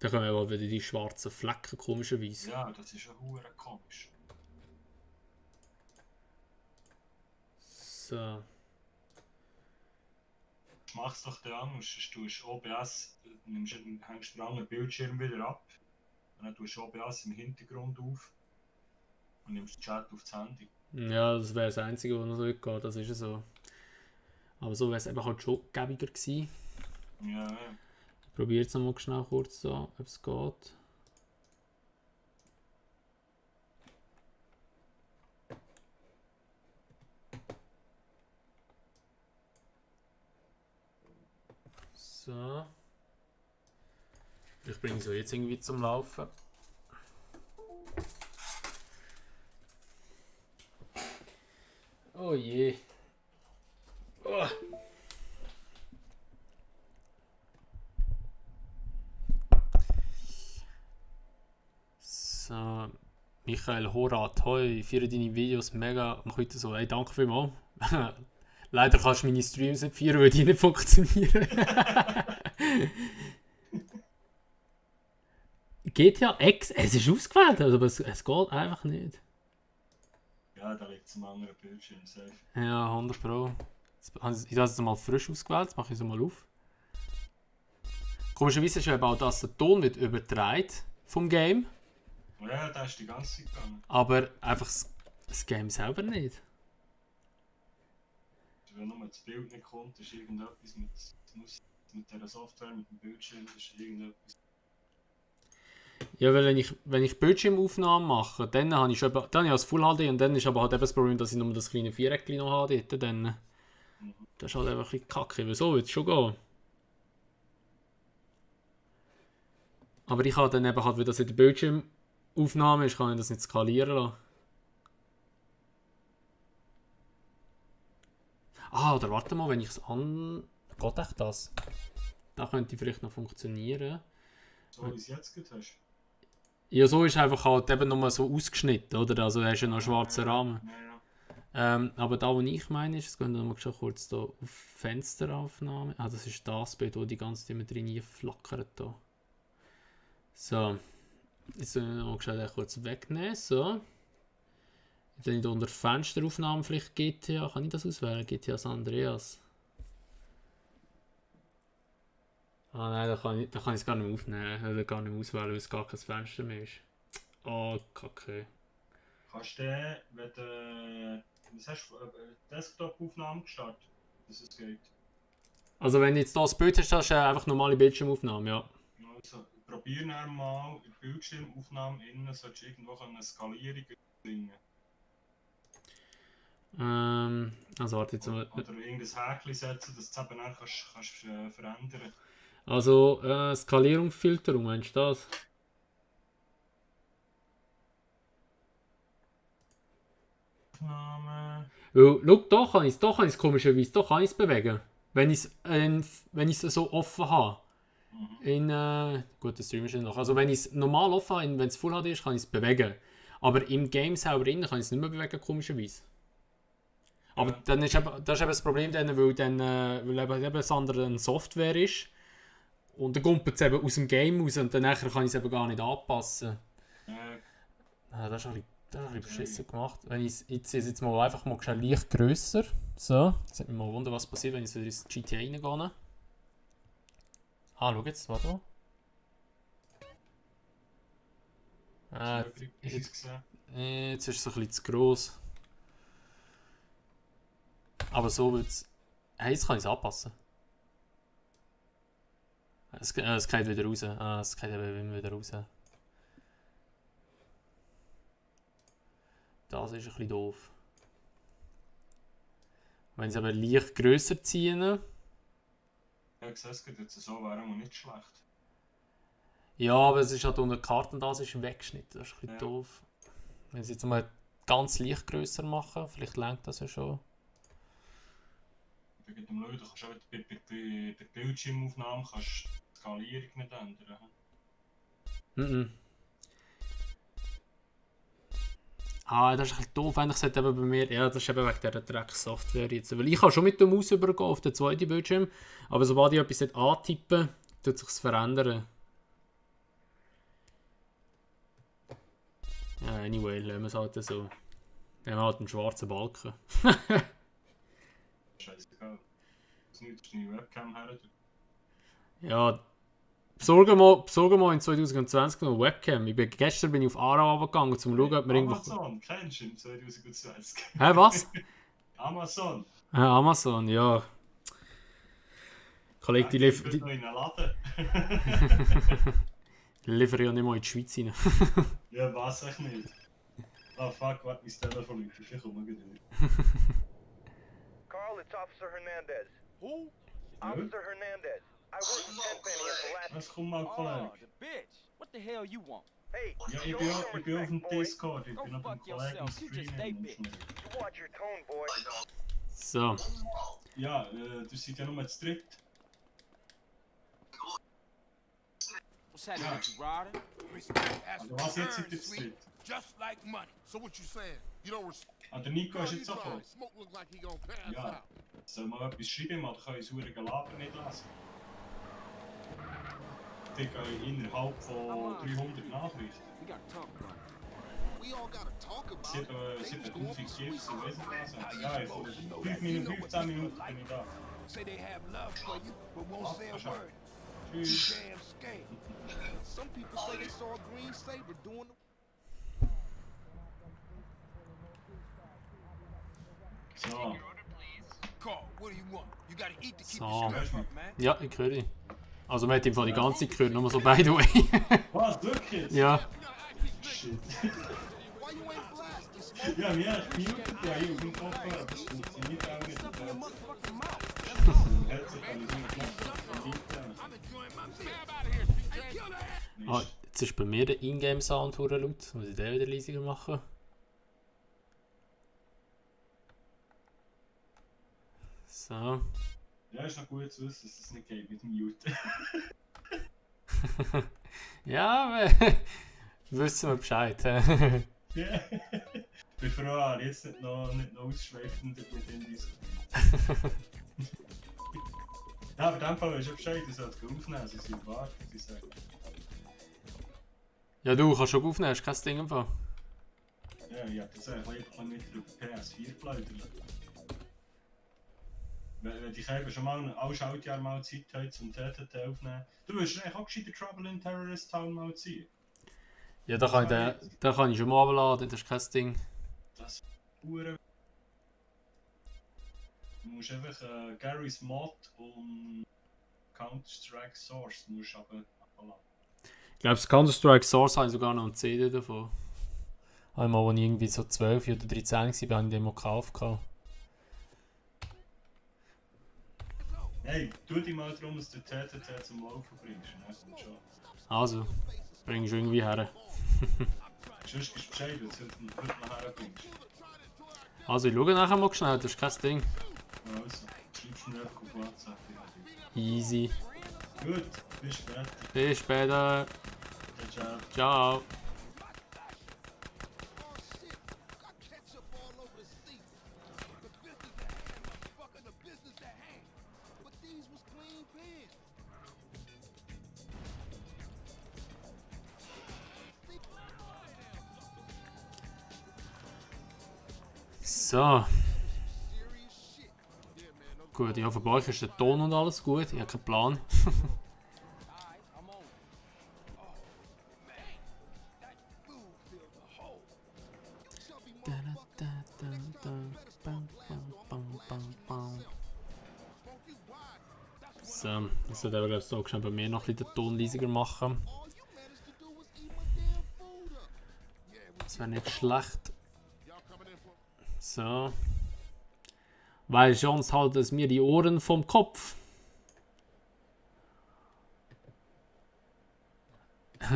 da kommen auch wieder die schwarzen Flecken, komischerweise. Ja, das ist ja hure komisch. So. Mach's doch dann anders. Du tust OBS, hängst den anderen Bildschirm wieder ab. Und dann tust du OBS im Hintergrund auf. Und nimmst den Chat aufs Handy. Ja, das wäre das Einzige, was noch so geht. Das ist ja so. Aber so wäre es eben halt schon gäbiger gewesen. Ja, ja. Ich probiere jetzt nochmal schnell kurz da, ob es geht. So. Ich bringe so jetzt irgendwie zum Laufen. Oh je. Oh. So. Michael Horat, hoi, ich feiere deine Videos mega. Mach heute so, hey, danke vielmals. Leider kannst du meine Streams nicht feiern, weil die nicht funktionieren. GTA X, es ist ausgewählt, aber es geht einfach nicht. Ja, da liegt es am anderen Bildschirm, safe. Ja, 100 Pro. Ich habe es jetzt mal frisch ausgewählt, jetzt mache ich es mal auf. Komischerweise ist eben auch das, der Ton wird übertragen vom Game, Ja, da ist die ganze Zeit gegangen. aber einfach das Game selber nicht. Wenn nur das Bild nicht kommt, ist irgendetwas mit dieser Software, mit dem Bildschirm, ist irgendetwas. Ja, weil wenn ich Bildschirmaufnahmen mache, dann habe ich das Full HD und dann ist aber halt eben das Problem, dass ich nur das kleine Viereckchen noch habe dort, dann das ist halt einfach ein bisschen kacke, weil so wird es schon gehen. Aber ich habe dann eben halt, weil das in der Bildschirmaufnahme ist, kann ich das nicht skalieren lassen. Ah, oder warte mal, wenn ich es an... Geht echt das? Da könnte vielleicht noch funktionieren. So wie es jetzt geht hast. Ja, so ist einfach halt eben nur so ausgeschnitten, oder? Also hast du ja noch einen schwarzen Rahmen. Ja. Aber da, wo ich meine, ist, jetzt gehen wir mal schon kurz da auf Fensteraufnahme. Ah, das ist das Bild, wo die ganze Zeit mit drin flackert. Da. So. Jetzt müssen wir mal kurz wegnehmen. So. Jetzt habe ich da unter Fensteraufnahmen vielleicht GTA. Kann ich das auswählen? GTA San Andreas. Ah nein, da kann ich es gar nicht mehr aufnehmen. Oder gar nicht mehr auswählen, weil es gar kein Fenster mehr ist. Oh, kacke. Kannst du, wenn du Desktop-Aufnahme gestartet, dass es geht? Also wenn du jetzt das Bild hast, hast du einfach normale Bildschirmaufnahme, ja. Also, probier dann mal in der Bildschirmaufnahme innen, solltest du irgendwo eine Skalierung bringen. Also warte jetzt mal. Oder irgendein Häkchen setzen, dass du es eben dann kannst verändern. Also Skalierung, Filterung, meinst du das? Aufnahme. Weil, schau, da kann ich es komischerweise, da kann ich es bewegen. Wenn ich es so offen habe. Gut, das streamen wir noch. Also wenn ich es normal offen habe, wenn es Full HD ist, kann ich es bewegen. Aber im Game selber drin kann ich es nicht mehr bewegen, komischerweise. Aber Ja. dann ist das ist eben das Problem, weil eben das andere eine Software ist. Und dann kommt es eben aus dem Game raus und dann kann ich es eben gar nicht anpassen. Das ist ein bisschen beschissen gemacht. Wenn ich jetzt mal einfach mal leicht grösser. So, jetzt hat mich mal wundern, was passiert, wenn ich wieder ins GTA reingehe. Ah, schau jetzt, warte mal. Jetzt ist es ein bisschen zu gross. Aber so wird es. Hey, jetzt kann ich es anpassen. Es geht wieder raus. Ah, es geht eben immer wieder raus. Das ist ein bisschen doof. Wenn sie aber leicht grösser ziehen. Ja, gesagt, jetzt so wäre auch nicht schlecht. Ja, aber es ist halt unter Karten, das ist weggeschnitten. Das ist ein bisschen Ja. doof. Wenn sie jetzt mal ganz leicht grösser machen, vielleicht lenkt das ja schon. Bei dem Schauen, du kannst auch bei der Bildschirmaufnahme kannst du die Skalierung nicht ändern. Mhm. Ah, das ist ein bisschen doof. Eigentlich sollte eben bei mir, ja, das ist eben wegen dieser Dreck-Software jetzt. Weil ich kann schon mit der Maus übergehen auf den zweiten Bildschirm, aber sobald ich etwas nicht antippe, tut es sich verändern. Ja, anyway, lassen wir es halt so. Wir haben halt einen schwarzen Balken. Scheißegal. Das ist deine Webcam her. Ja, besorgen wir in 2020 noch eine Webcam. Gestern bin ich auf Aarau runtergegangen, um zu schauen, ob wir irgendwo... Amazon, kennst du im 2020? Hä, was? Amazon. Amazon, ja. Kollege, die liefert noch in einen Laden. liefern ja nicht mal in die Schweiz rein. Ja, weiß ich nicht. Ah, fuck, warte, mein Telefon läuft. Ich komme gleich wieder. Carl, it's Officer Hernandez. Who? Officer Hernandez. I worked with Tenpenny at the last... Was kommt mal, Oh, Kollege? the bitch. What the hell you want? Hey, Ja, show ich bin some auf dem respect, boy. Discord. Ich Go bin auf dem fuck Kollegen yourself. You just Streamen. stay bitch. You watch your tone, boy. So. Ja, du seid ja nur zu dritt. What's happening with you, Ryder? Also was jetzt seid ihr zu dritt? Just like money. So what you saying? You don't respect. Ah, der Nico ist jetzt auch gekommen. Smoke look like he gonna pass Ja. out. Soll mal etwas schreiben, oder kann ich das verdammte Gelaber nicht lesen? Ich gehe innerhalb von 300 Nachrichten. We got to talk about it. We all gotta talk about it. 7000 GIFs und weiss nicht was. Ja, ich 5 Minuten, 15 Minuten bin ich da. Say they have love for you, but won't Was? say a Was schon? word. Tschüss. Damn scam. Some people say they saw a green saber doing the. So. Carl, what do you want? You gotta eat to keep So. your strength Hörst du mich? up, man. Ja, ich höre dich. Also man hat im Fall die ganze Zeit gehört, nur so by the way. Was, wirklich? Ja. Shit. Why you ain't blast? Ja, mir hat gemutet, ja, ich auf dem Kopfhörer, das funktioniert auch nicht. Shut your motherfucking mouth. Headset kann ich nicht machen. Ah, jetzt ist bei mir der Ingame-Sound hure laut. Muss ich den wieder leisiger machen? So. Ja, ist noch gut zu wissen, dass es nicht geht mit dem Mute. Ja, wissen wir Bescheid. Ja. Ich bin froh, jetzt nicht noch ausschweifend mit dem diskutieren. Ja, aber in dem Fall ist ja Bescheid, du sollst aufnehmen, sie sind warten, sie sagen. Ja, du kannst schon aufnehmen, ist kein Ding im Fall. Ja, ich hab das eigentlich lieber mit über PS4 plaudern. Wenn ich eben schon mal alle Schaltjahr mal Zeit habe zum TTT aufnehmen. Du willst eigentlich auch gescheiter Trouble in Terrorist Town mal ziehen. Ja, da kann ich schon mal abladen, das ist kein Ding. Das ist pure. Du musst einfach Gary's Mod und Counter-Strike Source musst abladen. Ich glaube, das Counter-Strike Source habe ich sogar noch eine CD davon. Einmal, als ich irgendwie so 12 oder 13 war, habe ich den mal gekauft. Hey, tu dich mal darum, dass du TTT zum Laufen bringst. Ne? Schon. Also, bringst du irgendwie her. Sonst gibst du Bescheid, wenn du es heute nachher bringst. Also, ich schaue nachher mal schnell, das ist kein Ding. Also, schreibst du mir einfach auf WhatsApp. Easy. Gut, bis später. Bis später. Ciao. Ciao. Oh shit! Got ketchup all over the seat. The business at hand, motherfucker, the business at hand. But these was clean pins. So. Serious shit. Yeah, man. No Gut, ja, von euch ist der Ton und alles gut. Ich habe keinen Plan. Alright, I'm on. That food filled the hole. chubby motherfucker. Next time you better start blasting on my blast on myself. Smoke you wide. That's So, ich sollte aber glaube ich so schon bei mir noch ein bisschen den Ton leisiger machen. All you managed to do was eat my damn food up. Das wäre nicht schlecht. Y'all coming in for So. Weil sonst halten es mir die Ohren vom Kopf.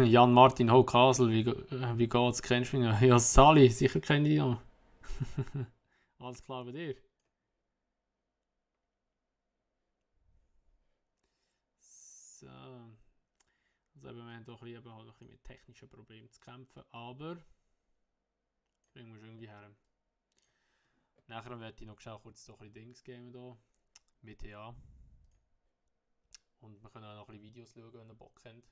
Jan Martin Hochkasel, wie geht's? Kennst du mich noch? Ja, Sally, sicher kenne ich noch. Alles klar bei dir? So. Also eben, wir haben doch lieber halt ein bisschen mit technischen Problemen zu kämpfen, aber bringen wir es irgendwie her. Nachher werde ich noch schnell kurz so ein bisschen Dings geben hier. Mit ja. Und wir können auch noch ein bisschen Videos schauen, wenn ihr Bock habt.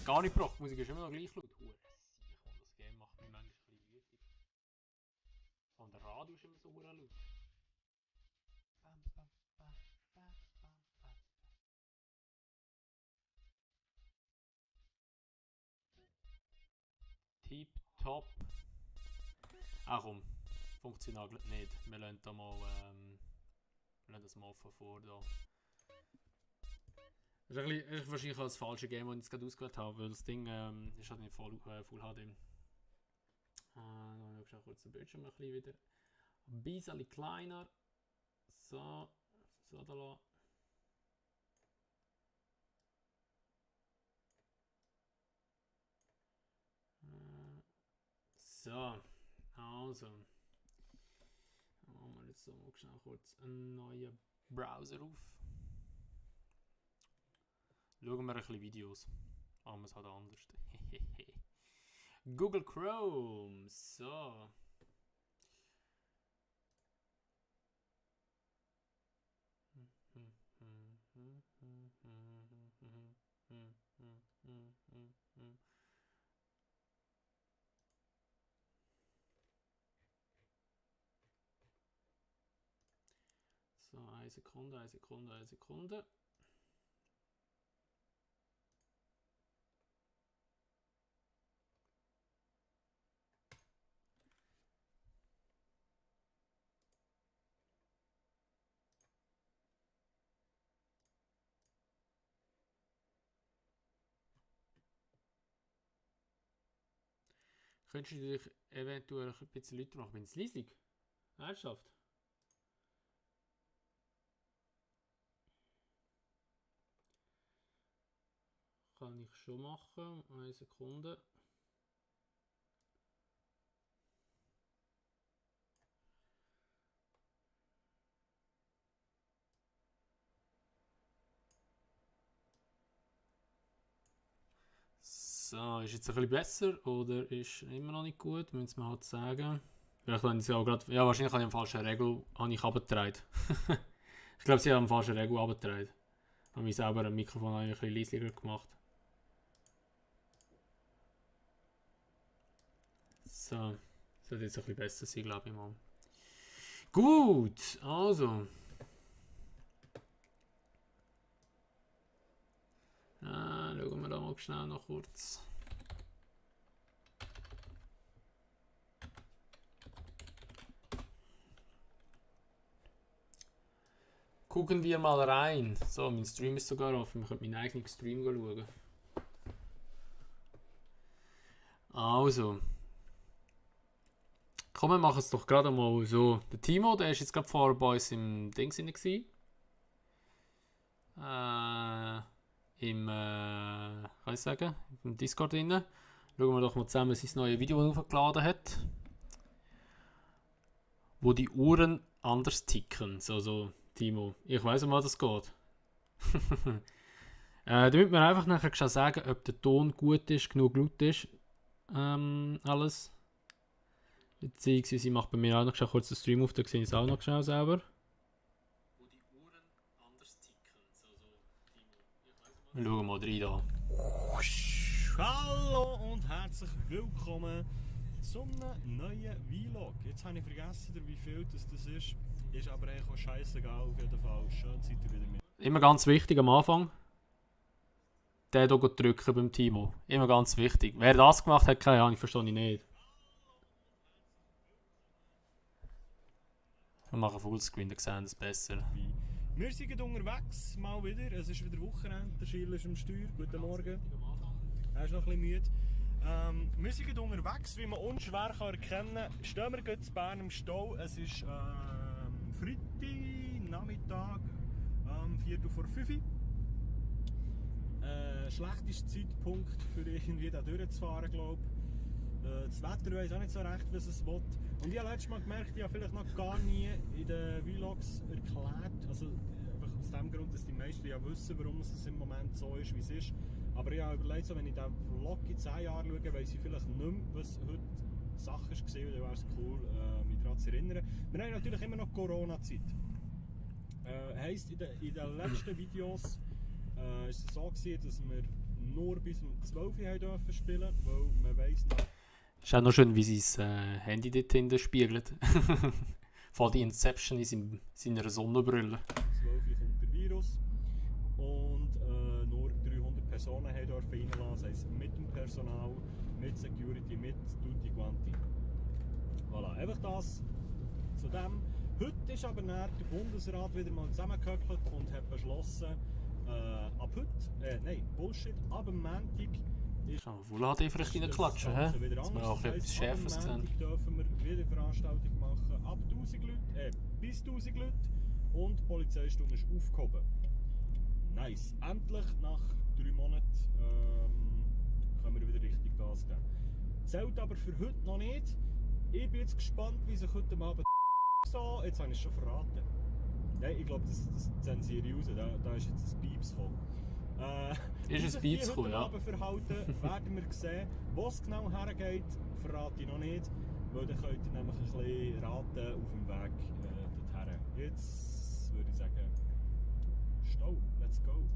Gar nicht gebraucht, die Musik ist immer noch gleich laut. Das Game macht mich manchmal ein bisschen wütend. Und der Radio ist immer so laut. Tip top. Ach komm, funktioniert nicht. Wir lassen da mal, wir lassen das mal von vor da. Das ist wahrscheinlich auch das falsche Game, das ich jetzt gerade ausgewählt habe, weil das Ding ist halt nicht Full HD. Dann schau kurz den Bildschirm ein bisschen wieder. Ein bisschen kleiner. So, so da lassen. So, also. Dann machen wir jetzt so mal schnell kurz einen neuen Browser auf. Schauen wir ein bisschen Videos. Machen wir es halt anders. Google Chrome. So. So, eine Sekunde, eine Sekunde, eine Sekunde. Könntest du dich eventuell ein bisschen lauter machen? Bin ich leislich? Ernsthaft? Kann ich schon machen. Eine Sekunde. So, ist jetzt ein bisschen besser oder ist immer noch nicht gut? Müssen wir halt sagen. Vielleicht habe ich es auch gerade. Ja, wahrscheinlich habe ich eine falsche Regel runtergetragen. Ich glaube, sie haben eine falsche Regel runtergetragen. Ich habe mich selber ein Mikrofon ein bisschen leiser gemacht. So, das sollte jetzt ein bisschen besser sein, glaube ich mal. Gut, also. Schauen wir da mal schnell noch kurz. Gucken wir mal rein. So, mein Stream ist sogar offen. Ich könnte meinen eigenen Stream schauen. Also. Komm, wir machen es doch gerade mal so. Der Timo, der ist jetzt gerade vorher bei uns im Ding gewesen. Kann ich sagen, im Discord drin. Schauen wir doch mal zusammen sein neues Video, das er hochgeladen hat. Wo die Uhren anders ticken. So, Timo. Ich weiss, um was das geht. Damit wir einfach nachher schon sagen, ob der Ton gut ist, genug laut ist. Alles. Beziehungsweise ich mache bei mir auch noch kurz den Stream auf, da sehe ich es auch noch schnell selber. Wo die Uhren anders ticken. Wir schauen mal rein da. Hallo und herzlich willkommen zum neuen Vlog. Jetzt habe ich vergessen, wie viel das ist. Ist aber eigentlich auch scheißegal auf jeden Fall. Schön seid ihr wieder mit. Immer ganz wichtig am Anfang. Den hier drücken beim Timo. Immer ganz wichtig. Wer das gemacht hat, keine Ahnung, verstehe ich nicht. Wir machen Fullscreen, dann sehen wir es besser. Wir sind unterwegs, mal wieder. Es ist wieder Wochenende, der Schiller ist am Steuer. Guten Morgen. Er ist noch ein bisschen müde. Wir sind unterwegs, wie man unschwer erkennen kann. Stehen wir in Bern im Stau. Es ist Freitag, Nachmittag, 4:45 Uhr. Schlechtester Zeitpunkt für irgendwie da durchzufahren, glaube ich. Das Wetter weiss auch nicht so recht, was es will. Und ich habe letztes Mal gemerkt, ich habe vielleicht noch gar nie in den Vlogs erklärt, also einfach aus dem Grund, dass die meisten ja wissen, warum es im Moment so ist, wie es ist. Aber ich habe überlegt, so, wenn ich diesen Vlog in 10 Jahren schaue, weiss ich vielleicht nicht mehr, was heute Sache war, dann wäre es cool, mich daran zu erinnern. Wir haben natürlich immer noch Corona-Zeit. Heisst, in den letzten Videos war es so gewesen, dass wir nur bis um 12 Uhr dürfen spielen, weil man weiss noch... Ist auch noch schön, wie sein Handy dort hinten spiegelt. Voll die Inception in seiner Sonnenbrille. 12 Uhr kommt der Virus und nur 300 Personen dürfen reinlassen, das heisst mit dem Personal, mit Security, mit Tutti Quanti. Voilà, einfach das zu dem. Heute ist aber der Bundesrat wieder mal zusammengehöckelt und hat beschlossen, ab heute, nein, Bullshit, ab dem Montag ist Kann man Full HD vielleicht reinklatschen, also wieder dass wir anders. auch Das etwas heisst, Schärfes ab dem sehen. Montag dürfen wir wieder Veranstaltungen machen, ab 1000 Leute, bis 1000 Leute und die Polizeistunde ist aufgehoben. Nice. Endlich nach 3 Monaten können wir wieder richtig Gas geben. Zählt aber für heute noch nicht. Ich bin jetzt gespannt, wie sich heute Abend so... Jetzt habe ich es schon verraten. Nein, ich glaube, das zensiere ich raus. Da ist jetzt ein Pieps gekommen. Ist ein Pieps gekommen, ja. Verhalten, werden wir sehen. Wo es genau hergeht, verrate ich noch nicht. Weil dann könnt ihr nämlich ein bisschen raten auf dem Weg dorthin. Jetzt würde ich sagen, Stau, let's go.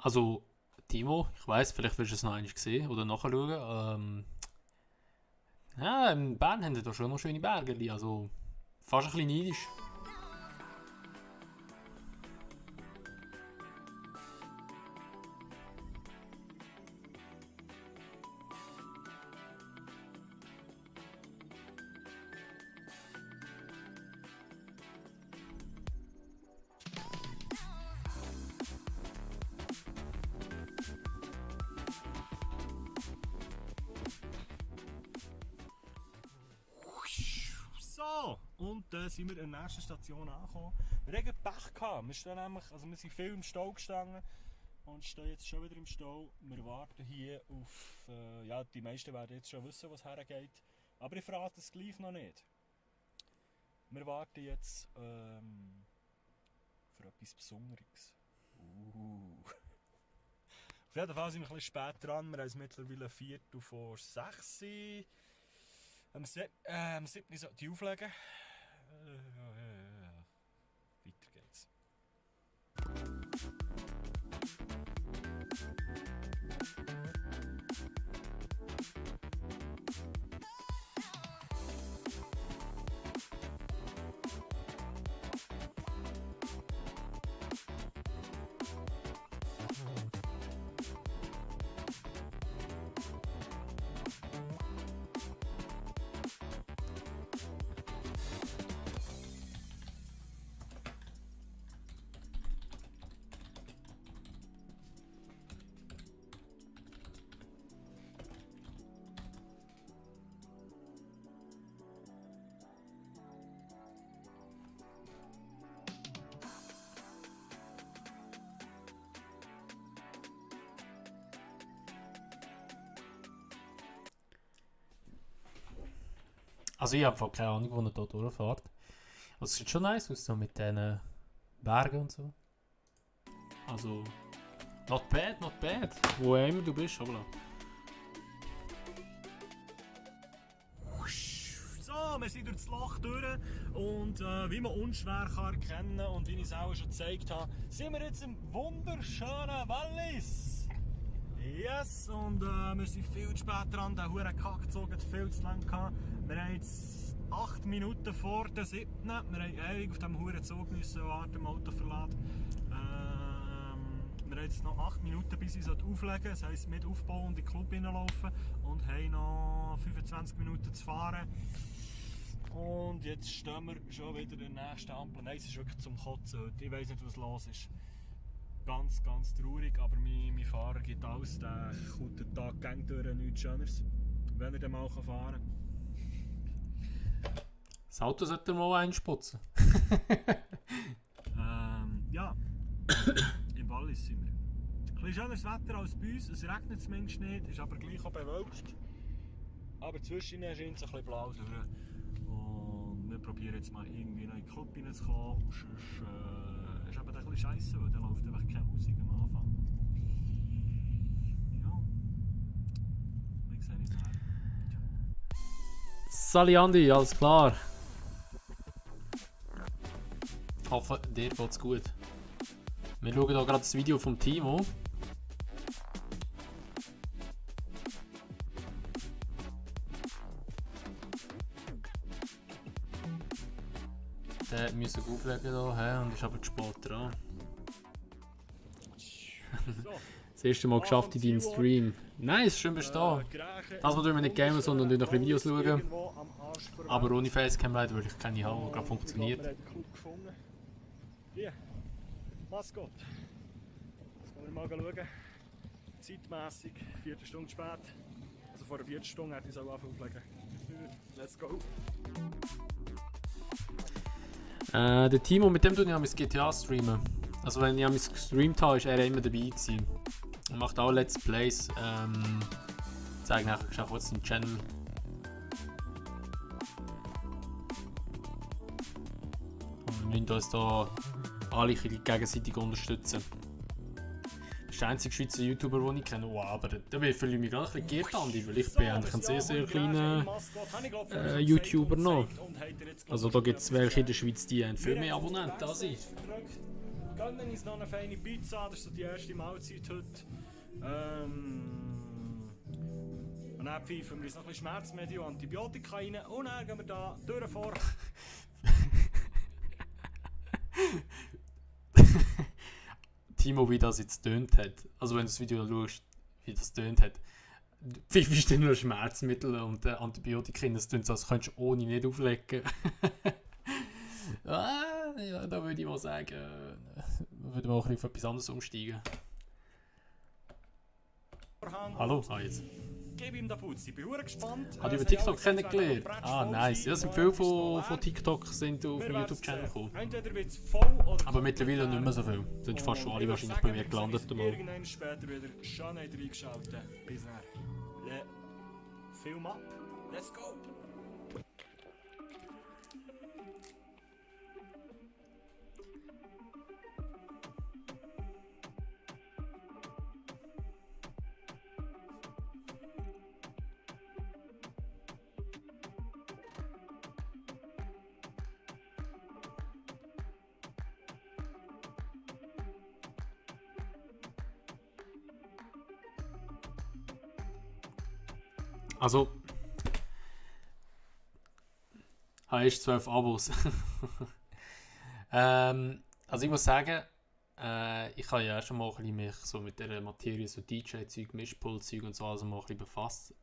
Also, Timo, ich weiss, vielleicht wirst du es noch einmal sehen oder nachschauen. Ja, in Bern haben wir da schon noch schöne Berge, also fast ein bisschen neidisch. So, und dann sind wir an der nächsten Station angekommen. Wir hatten Pech gehabt. Wir stehen nämlich, also wir sind viel im Stau gestanden und stehen jetzt schon wieder im Stau. Wir warten hier auf, ja, die meisten werden jetzt schon wissen, was hergeht. Aber ich verrate es gleich noch nicht. Wir warten jetzt für etwas Besonderes. Auf jeden Fall sind wir ein bisschen spät dran. Wir haben es mittlerweile 5:45. Am 7. sollte die auflegen. Weiter geht's. Also ich habe keine Ahnung, wo er hier durchfährt. Also es sieht schon nice aus, so mit diesen Bergen und so. Also, not bad, not bad. Wo immer du bist, aber So, wir sind durch das Loch durch und wie man unschwer kann erkennen und wie ich es auch schon gezeigt habe, sind wir jetzt im wunderschönen Wallis. Yes, und wir sind viel zu spät dran. Der hure Kackzug hat viel zu lang gehabt. Wir haben jetzt 8 Minuten vor der 7. Wir haben ewig auf diesem hure Zug müssen warten, im Autoverlad. Wir haben jetzt noch 8 Minuten, bis ich auflegen. Das heisst, mit Aufbau und in den Club hineinlaufen. Und haben noch 25 Minuten zu fahren. Und jetzt stehen wir schon wieder in der nächsten Ampel. Nein, es ist wirklich zum Kotzen heute. Ich weiss nicht, was los ist. Ganz, ganz traurig, aber mein Fahrer gibt alles. Der kommt den Tag gang durch, nichts Schöneres, wenn er dann mal fahren kann. Das Auto sollte er mal einsputzen. Ja, im Wallis sind wir. Ein bisschen schöneres Wetter als bei uns. Es regnet zumindest nicht, ist aber gleich auch bewölkt. Aber zwischendurch scheint es ein bisschen blau durch. Und wir probieren jetzt mal irgendwie noch in den Club reinzukommen. Sonst ist aber ein bisschen scheisse, weil da läuft einfach keine Musik am Anfang. Ja, wir sehen uns nachher. Sali Andi, alles klar. Ich hoffe, dir geht's gut. Wir schauen hier gerade das Video vom Timo. Der müssen wir auflegen hier und ist aber zu spät dran. So, Das erste Mal geschafft in deinem Stream. Nice, schön bist du da. Das tun wir nicht gamen, sondern noch ein bisschen Videos schauen. Aber ohne Facecam leider, weil ich keine habe, die gerade funktioniert. Wir haben den Club gefunden. Hier, Maskott. Jetzt können wir mal schauen. Zeitmässig, 4 Stunden spät. Also vor einer 4 Stunden hätte ich es auch auflegen. Let's go. Der Timo, mit dem tue ich mein GTA streamen. Also wenn ich es gestreamt habe, ist er immer dabei gewesen. Er macht auch Let's Plays. Ich zeige nachher kurz den Channel. Und wir müssen uns da alle gegenseitig unterstützen. Das ist der einzige Schweizer YouTuber, den ich kenne. Wow, aber da fühle ich mich gerade ein bisschen geirrt, Andi, weil ich bin eigentlich ein sehr, sehr kleiner YouTuber noch. Also da gibt es welche in der Schweiz, die haben viel mehr Abonnenten als ich. Gönnen uns noch eine feine Pizza, das ist so die erste Mahlzeit heute. Und dann pfeifen wir uns noch ein bisschen Schmerzmedien und Antibiotika rein und dann gehen wir da durch vor. Timo, wie das jetzt tönt hat, also wenn du das Video schaust, wie das tönt hat, pfeifst du nur Schmerzmittel und Antibiotika rein, das tönt so, als könntest du ohne nicht auflegen. Ja, da würde ich mal sagen, würde man auch auf etwas anderes umsteigen. Hallo, jetzt. Gib ihm den Putz, ich bin gespannt. Habe ich über TikTok kennengelernt? Ah, nice. Ja, sind viele von TikTok sind auf den YouTube-Channel gekommen. Entweder wird es voll oder Aber mittlerweile nicht mehr so viel. Sind fast schon alle wahrscheinlich bei mir gelandet. Irgendwann später wieder schon nicht reingeschaltet. Bis dann. Film ab. Let's go. Also, hast 12 Abos. Also ich muss sagen, ich habe ja schon mal ein bisschen mich so mit der Materie, so DJ-Zeug, Mischpult-Zeug und so, also mal ein bisschen befasst.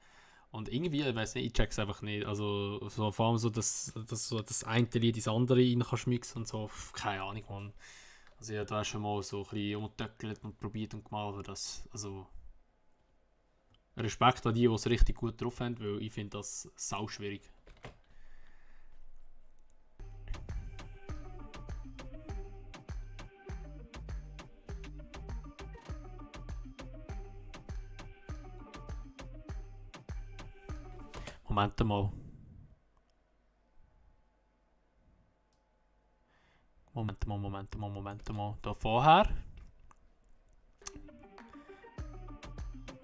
Und irgendwie, ich weiß nicht, ich check's einfach nicht. Also so, vor allem so, dass so das eine Lied ins andere rein kannst mixen und so, keine Ahnung, man. Also ich habe da schon mal so ein bisschen umgetöckelt und probiert und gemacht, aber das, also... Respekt an die es richtig gut drauf haben, weil ich finde das sau schwierig. Moment mal. Moment mal. Da vorher.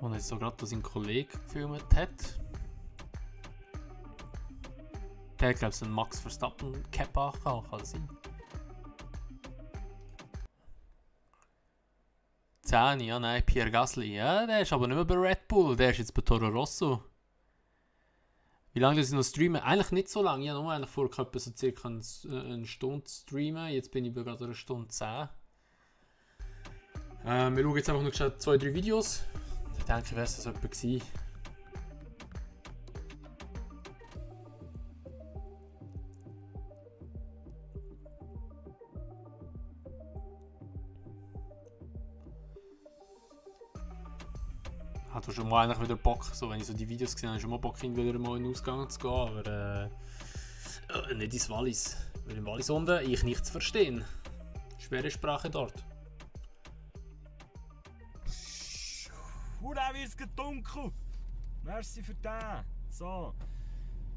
Und jetzt so gerade, dass sein Kollege gefilmt hat. Der hat, glaube ich, einen Max Verstappen Cap angehabt, kann das sein? 10. Ja, nein, Pierre Gasly. Ja, der ist aber nicht mehr bei Red Bull, der ist jetzt bei Toro Rosso. Wie lange das ich noch streamen? Eigentlich nicht so lange. Ich habe nur eigentlich vor, etwa so circa eine Stunde zu streamen. Jetzt bin ich bei gerade einer Stunde 10. Wir schauen jetzt einfach noch 2-3 Videos. Ich denke, wäre es das etwa gewesen. Ich hatte schon mal eigentlich wieder Bock, so wenn ich so die Videos gesehen habe, schon mal Bock, wieder mal in den Ausgang zu gehen, aber nicht ins Wallis. Weil im Wallis unten ich nichts verstehen. Schwere Sprache dort. Hurra, wird es dunkel! Merci für den. So,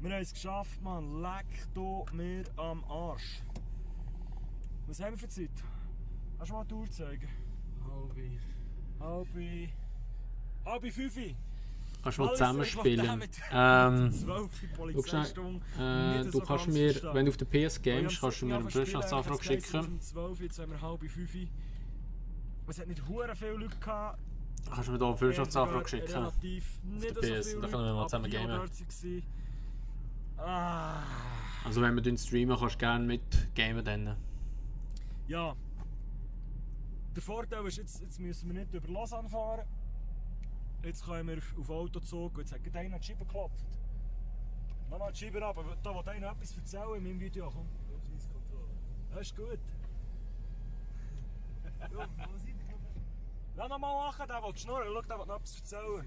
wir haben es geschafft, Mann. Leck du mir am Arsch. Was haben wir für Zeit? Kannst du mal die Uhr zeigen? Halbe 5. Kannst du mal zusammenspielen. 12 Du Polizeistunden. kannst mir, wenn du auf der PS Games, kannst du mir eine Freundschaftsanfrage schicken. 12, jetzt haben wir halbe 5. Es hat nicht hure viele Leute gehabt. Kannst du mir da eine Freundschaftsanfrage schicken? Relativ nicht so PS, viele da können wir mal Leute, zusammen aber die gamen. dort waren. Ah. Also wenn wir streamen, kannst du gerne mit gamen dann. Ja. Der Vorteil ist, jetzt müssen wir nicht über Lausanne fahren. Jetzt können wir auf Autozug und jetzt hat gerade einer die Scheibe geklopft. Mach mal die Scheibe ab, aber da will einer etwas erzählen in meinem Video. Komm. Das ist gut. Lass noch mal lachen, der will schnurren. Schau, der will noch etwas erzählen.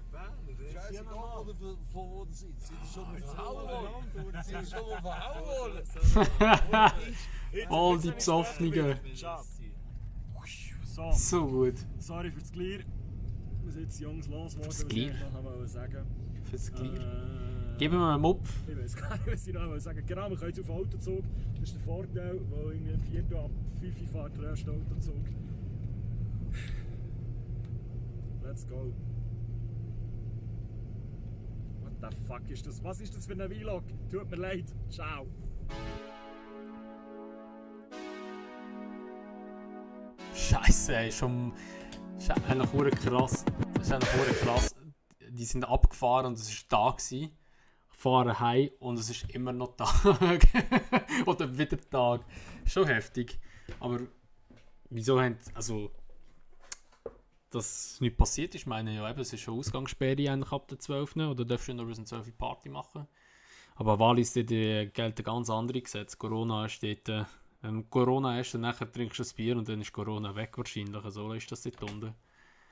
Scheißegal, wo du sitzt. Sie ist schon mal verhauen. Sie ist schon mal verhauen. All die Besoffenen. Ciao. So, So gut. sorry für das Glier. Wir sind jetzt Jungs losgeworden, Fürs was Glier? ich noch wollte sagen. Fürs Glier. Gib mir einen Mupf. Ich weiß gar nicht, was ich noch sagen wollte. Genau, wir können jetzt auf Autozug. Das ist der Vorteil, weil irgendwie am 4. ab 5 Uhr fährt der erste Autozug. Let's go. What the fuck ist das? Was ist das für ein Vlog? Tut mir leid. Ciao. Scheiße, ey, schon. Das ist eigentlich verdammt krass. Das ist eigentlich verdammt krass. Die sind abgefahren und es war da gewesen. Fahren heim und es ist immer noch Tag. Oder wieder Tag. Schon heftig. Aber wieso haben. Also. Dass nichts passiert ist, meine ja eben, es ist schon Ausgangssperre eigentlich ab der 12. Oder darfst du nur bis um 12 Uhr Party machen. Aber Wallis dort gelten ganz andere Gesetze. Corona ist dort. Wenn Corona hast, dann nachher trinkst du ein Bier und dann ist Corona weg wahrscheinlich. So ist das dort unten.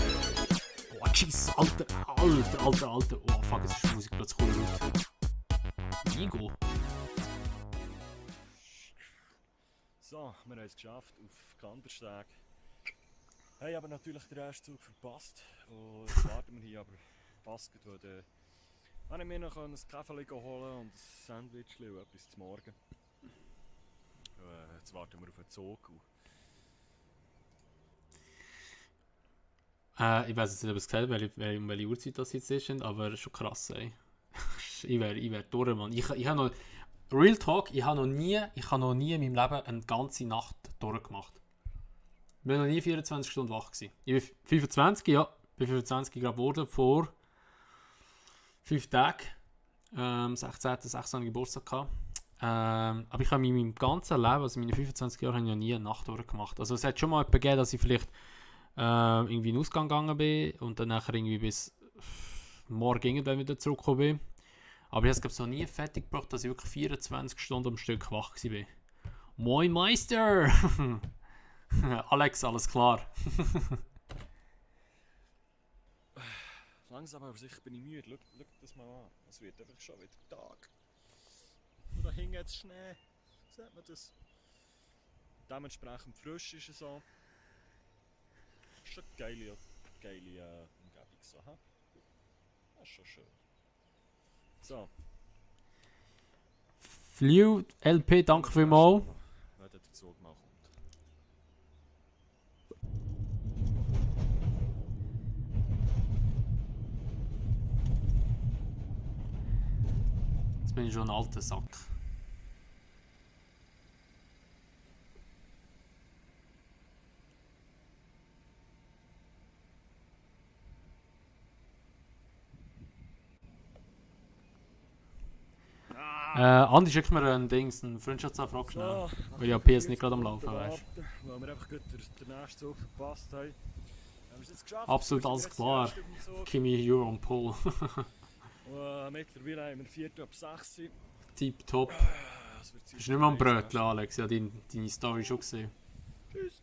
Oh, Jesus, Alter. Oh, fuck, jetzt ist die Musik plötzlich cool laut. Vigo. So, wir haben es geschafft auf Kandersteg. Hey, aber natürlich den ersten Zug verpasst. Und jetzt warten wir hier, aber passt gut, weil dann habe ich mir noch ein Kaffee holen und ein Sandwich und etwas zum Morgen. Jetzt warten wir auf den Zug. Ich weiß jetzt nicht, ob es gesagt hat, um welche Uhrzeit das jetzt ist, aber es ist schon krass, ey. ich wär durch, Mann. Ich habe noch... Real Talk, ich habe noch nie in meinem Leben eine ganze Nacht durchgemacht. Ich war noch nie 24 Stunden wach gewesen. Ich bin 25, ja. Ich bin 25 gerade geworden, vor 5 Tagen. 16. Geburtstag gehabt. Aber ich habe in meinem ganzen Leben, also meine 25 Jahre, habe ich noch nie eine Nacht durchgemacht. Also es hat schon mal jemanden gegeben, dass ich vielleicht irgendwie in den Ausgang gegangen bin und dann nachher irgendwie bis morgen irgendwann wieder zurückgekommen bin. Aber ich habe es noch nie fertig gebracht, dass ich wirklich 24 Stunden am Stück wach war. Moin Meister! Alex, alles klar. Langsam aber sicher bin ich müde. Schau das mal an. Es wird einfach schon wieder Tag. Und da hing jetzt Schnee. Sieht man das? Dementsprechend frisch ist es so. Das ist schon eine geile Umgebung. So, ha? Das ist schon schön. So. Flew LP, danke vielmals. Wenn der Zug mal kommt. Jetzt bin ich schon ein alter Sack. Andi, schick mir ein Dings, eine Freundschaftsanfrage schnell. Weil ja PS nicht gerade am Laufen, weißt du. Weil wir einfach gut den nächsten Zug verpasst haben. Haben wir es jetzt geschafft? Absolut Wir alles sind jetzt klar. erst im Zug. Kimi, you're on pull. Mittlerweile haben wir 4 ab 6. Tipptopp. Das wird Bist du nicht mehr am Bröteln, Alex? Ja, deine Story schon gesehen. Tschüss.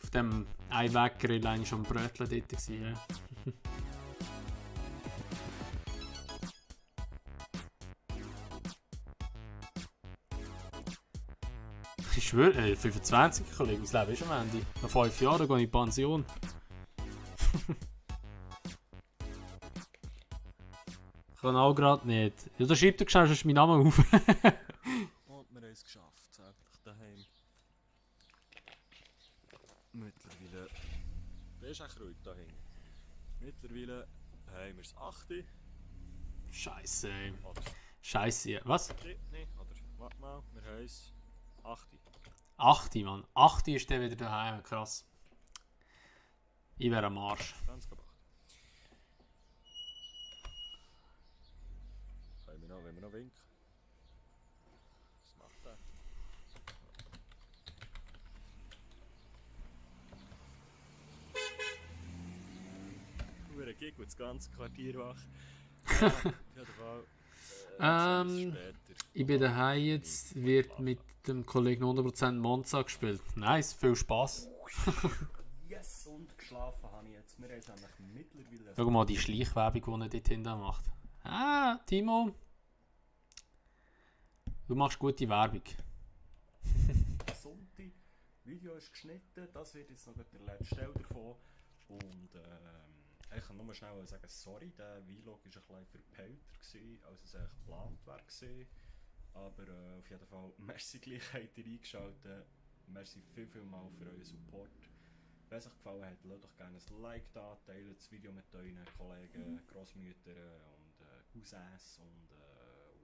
Auf dem Einweggrill eigentlich schon am Bröteln dort gewesen, ja. Ich schwöre, 25, Kollege, mein Leben ist am Ende. Nach 5 Jahren gehe ich in die Pension. Ich kann auch gerade nicht. Ja, da schreibt er schnell schon meinen Namen auf. Und wir haben es geschafft, endlich daheim. Mittlerweile. Der ist echt ruhig daheim. Mittlerweile haben wir es 8. Scheiße, ey. Oder? Scheiße, was? Nein, oder? Warte mal, wir haben es 8. 8, Mann. 8 ist der wieder daheim, krass. Ich wäre am Arsch. 20 ab 8. Wenn wir noch winken. Was macht der? Hure Gig und das ganze Quartier wach. Ja, auf jeden Fall. Später. Ich bin daheim jetzt, wird mit dem Kollegen 100% Monza gespielt. Nice, viel Spaß. Yes, und geschlafen habe ich jetzt. Wir haben es nämlich mittlerweile. Schau mal die Schleichwerbung, die er dort hinten macht. Ah, Timo. Du machst gute Werbung. Sonntag. Video ist geschnitten, das wird jetzt noch der letzte Teil davon. Und ich kann nur schnell sagen, sorry, der Vlog war ein bisschen verpeilter, als es eigentlich geplant war. Aber auf jeden Fall, merci gleich, habt ihr eingeschaltet. Merci viel mal für euren Support. Wenn es euch gefallen hat, lasst doch gerne ein Like da, teilt das Video mit euren Kollegen, Grossmüttern und Cousins und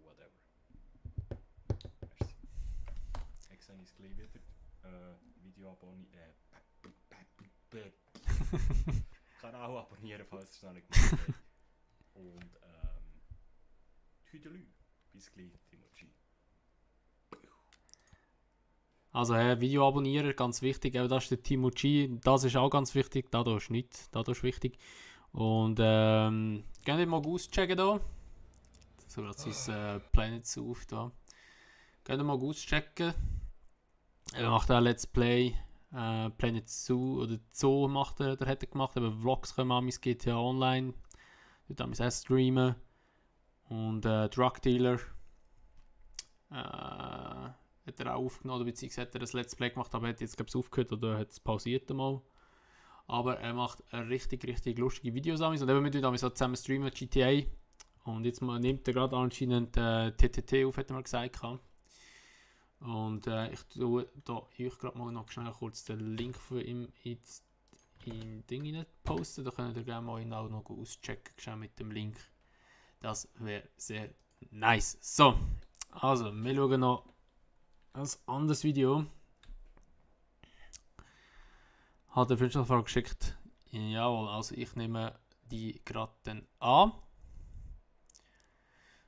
whatever. Merci. Ich sehe uns gleich wieder. Video abonnieren. Kanal abonnieren, falls ihr es noch nicht gemacht habt. Und Tüdelü. Bis gleich, Timochi. Also Video abonnieren, ganz wichtig. Eben, das ist der Timo G. Das ist auch ganz wichtig. Da ist nicht. Da ist wichtig. Und gerne mal auschecken da. So gerade sein Planet Zoo da. Gerne mal auschecken. Er macht auch Let's Play. Planet Zoo oder Zoo macht er, hat er gemacht. Aber Vlogs kommen an mein GTA Online. Dort haben wir es streamen. Und Drug Dealer. Hat er auch aufgenommen, beziehungsweise hat er ein Let's Play gemacht, aber er hat jetzt glaube ich aufgehört oder hat es pausiert einmal. Aber er macht richtig lustige Videos an. Und eben mit uns so zusammen streamen GTA. Und jetzt nimmt er gerade anscheinend TTT auf, hat er mal gesagt. Und ich tue da euch gerade mal noch schnell kurz den Link für ihn in Ding rein posten. Da könnt ihr gerne mal ihn auch noch auschecken mit dem Link. Das wäre sehr nice. So, also wir schauen noch ein anderes Video. Hat der Freundschaftsanfrage geschickt. Jawohl, also ich nehme die gerade dann an.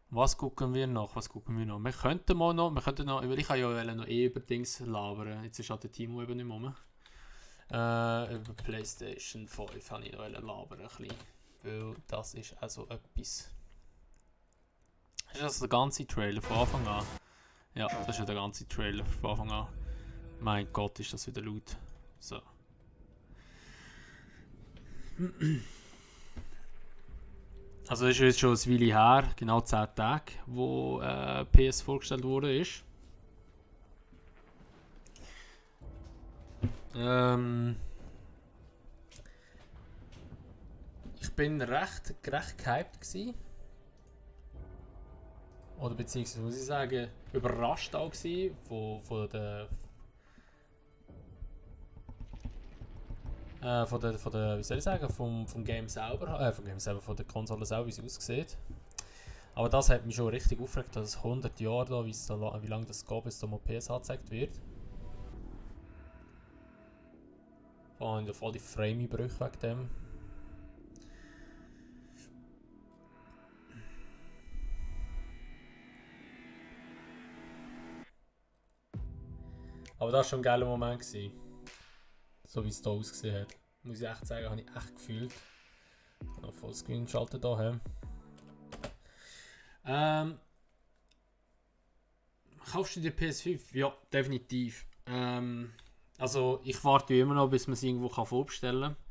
Was gucken wir noch? Wir könnten noch, weil ich ja noch über Dings labern. Jetzt ist halt der Timo eben nicht mehr. Über PlayStation 5 habe ich noch labern ein bisschen. Weil das ist also etwas. Ist das der ganze Trailer von Anfang an? Ja, das ist ja der ganze Trailer von Anfang an. Mein Gott, ist das wieder laut. So. Also das ist jetzt schon ein Weile her, genau 10 Tage, wo PS vorgestellt wurde. Ich bin recht gehypt gewesen. Oder beziehungsweise muss ich sagen, überrascht auch gewesen von der wie soll ich sagen, vom Game selber, von der Konsole selber, wie sie aussieht. Aber das hat mich schon richtig aufgeregt, dass es 100 Jahre da, wie lange das geht, bis da mal PS angezeigt wird. Und voll die Frame-Brüche wegen dem. Aber das war schon ein geiler Moment gewesen. So wie es hier ausgesehen hat. Muss ich echt sagen, habe ich echt gefühlt. Ich habe noch Vollscreen geschaltet hier. Kaufst du dir PS5? Ja, definitiv. Also ich warte immer noch, bis man es irgendwo vorbestellen kann.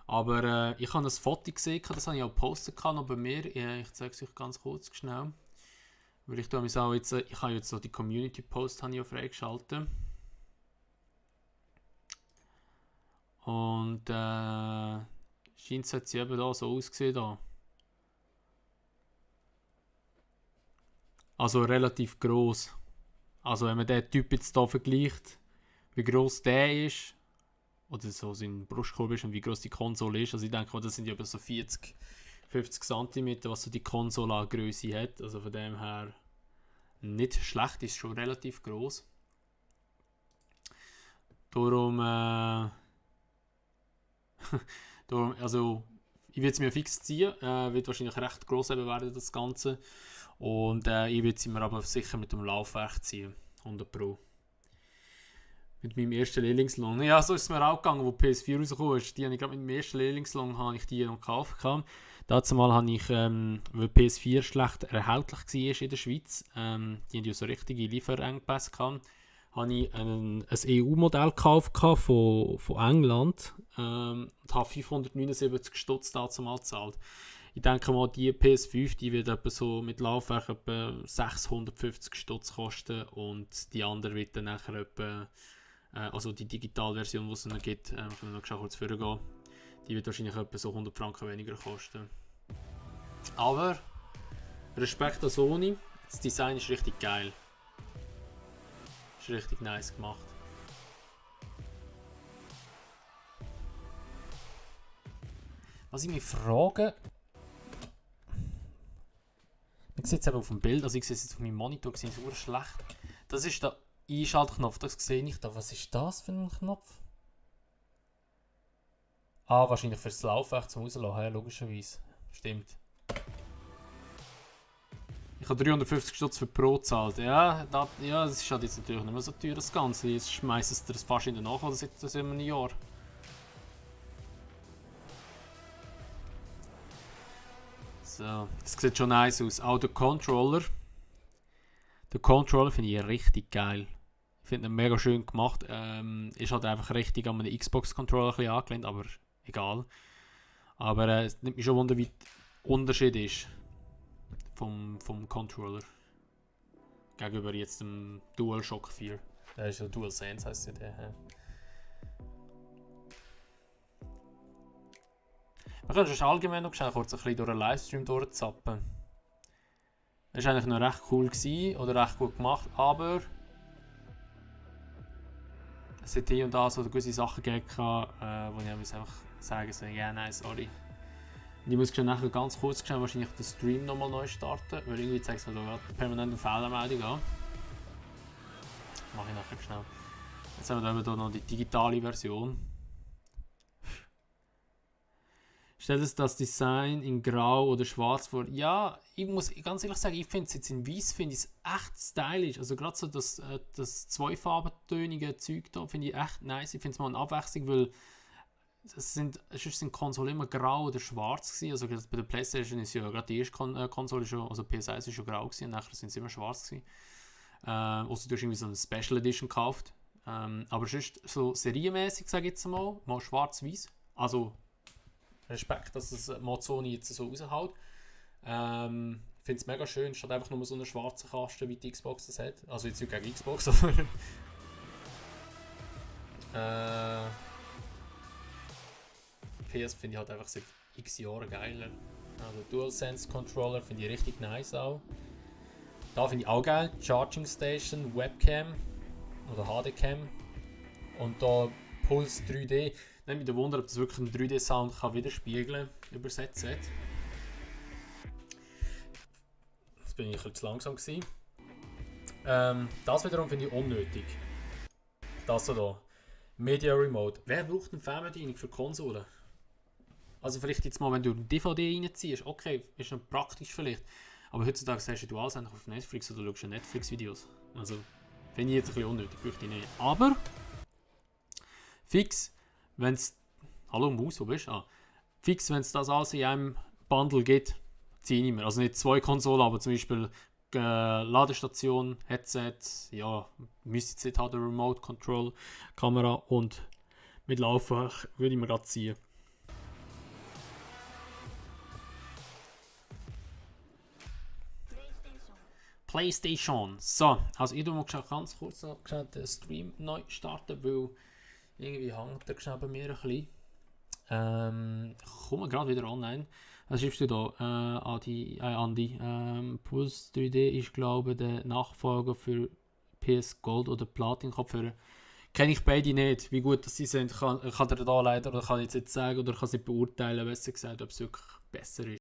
Aber ich habe ein Foto gesehen, das habe ich auch gepostet noch bei mir. Ich zeige es euch ganz kurz schnell. Weil ich auch jetzt, ich habe jetzt so die Community Post habe ich auch freigeschaltet. Und scheint es jetzt eben da so ausgesehen da. Also relativ gross. Also wenn man den Typ jetzt hier vergleicht, wie gross der ist, oder so sein Brustkorb ist und wie gross die Konsole ist. Also ich denke, das sind ja etwa so 40, 50 cm, was so die Konsole an Größe hat. Also von dem her nicht schlecht, ist schon relativ gross. Darum, also ich werde es mir fix ziehen, wird wahrscheinlich recht gross werden das Ganze. Und ich werde es mir aber sicher mit dem Laufwerk ziehen, 100 Pro. Mit meinem ersten Lehrlingslohn. Ja, so ist es mir auch gegangen, wo PS4 rausgekommen ist. Die habe ich gerade mit dem ersten Lehrlingslohn habe ich die noch gekauft. Dazu mal habe ich, weil PS4 schlecht erhältlich war in der Schweiz, die haben ja so richtige Lieferengpässe gehabt, habe ich ein EU-Modell gekauft von England und habe 579 Stutz dazu mal gezahlt. Ich denke mal, die PS5 die wird etwa so mit Laufwerk etwa 650 Stutz kosten und die andere wird dann nachher etwa, also die Digitalversion, die es noch gibt, können wir noch kurz vorgehen, die wird wahrscheinlich etwa so 100 Franken weniger kosten. Aber Respekt an Sony, das Design ist richtig geil. Ist richtig nice gemacht. Was ich mich frage, man sieht es eben auf dem Bild, also ich sehe es jetzt auf meinem Monitor, sehe es schlecht. Das ist der Einschaltknopf, das sehe ich da. Was ist das für ein Knopf? Ah, wahrscheinlich fürs Laufwerk zum Rauslassen, ja, logischerweise. Stimmt. Ich habe 350 Stutz für Pro gezahlt. Ja, das ist halt jetzt natürlich nicht mehr so teuer, das Ganze. Jetzt schmeißt es das fast in den Nachhinein, seit einem Jahr. So, das sieht schon nice aus. Auch der Controller. Den Controller finde ich richtig geil. Ich finde ihn mega schön gemacht. Ist halt einfach richtig an einen Xbox-Controller ein bisschen angelehnt, aber egal. Aber es nimmt mich schon wunder, wie der Unterschied ist vom Controller gegenüber jetzt dem DualShock 4. Der ist ja DualSense, heisst ja der. Wir können schon allgemein noch schnell kurz ein bisschen durch einen Livestream durchzappen. Das war eigentlich noch recht cool gewesen, oder recht gut gemacht, aber es hat hier und da so gewisse Sachen gegeben, wo ich einfach sagen so, ja, nein, sorry. Und ich muss nachher ganz kurz wahrscheinlich den Stream nochmal neu starten, weil irgendwie zeigt es mir da gerade permanent eine Fehlermeldung an. Das mache ich nachher schnell. Jetzt haben wir hier noch die digitale Version. Stellt es das Design in Grau oder Schwarz vor? Ja, ich muss ganz ehrlich sagen, ich finde es jetzt in Weiß finde ich es echt stylisch. Also gerade so das zweifarbentönige Zeug da finde ich echt nice. Ich finde es mal eine Abwechslung, weil sonst sind Konsolen immer grau oder schwarz gewesen. Also bei der PlayStation ist ja gerade die erste Konsole schon, also PS1 ist schon grau gewesen und nachher sind sie immer schwarz gewesen. Also du hast irgendwie so eine Special Edition gekauft. Aber sonst so serienmäßig, sage ich jetzt mal schwarz-weiß. Also Respekt, dass das Sony jetzt so raushaut. Ich finde es mega schön, statt einfach nur so eine schwarze Kaste, wie die Xbox das hat. Also jetzt nicht gegen Xbox, aber PS finde ich halt einfach seit x Jahren geiler. Also DualSense Controller finde ich richtig nice auch. Da finde ich auch geil, Charging Station, Webcam oder HD-Cam und da Pulse 3D. Nicht mit dem Wunder, ob das wirklich einen 3D-Sound widerspiegeln kann, übersetzt. Das bin ich ein bisschen zu langsam gewesen. Das wiederum finde ich unnötig. Das hier. Media Remote. Wer braucht eine Fernbedienung für Konsolen? Also vielleicht jetzt mal, wenn du eine DVD reinziehst, okay, ist noch praktisch vielleicht. Aber heutzutage sagst du alles einfach auf Netflix oder schaust du Netflix-Videos. Also, Finde ich jetzt ein bisschen unnötig, möchte ich nicht. Aber fix, wenn es... Hallo Maus, wo bist du? Fix, wenn es das alles in einem Bundle gibt, ziehe ich mir. Also nicht 2 Konsolen, aber zum Beispiel Ladestation, Headset, ja, müsste jetzt nicht haben, der Remote Control Kamera und mit Laufwerk würde ich mir gerade ziehen. PlayStation. So, also ich muss ganz kurz noch den Stream neu starten, weil irgendwie hängt der schnell bei mir ein bisschen. Kommen wir gerade wieder online. Was schreibst du da, Andi? Pulse 3D ist, glaube ich, der Nachfolger für PS Gold oder Platin-Kopfhörer. Kenne ich beide nicht. Wie gut dass sie sind, kann er da leider, oder kann ich jetzt nicht sagen, oder kann es nicht beurteilen, besser gesagt, ob es wirklich besser ist.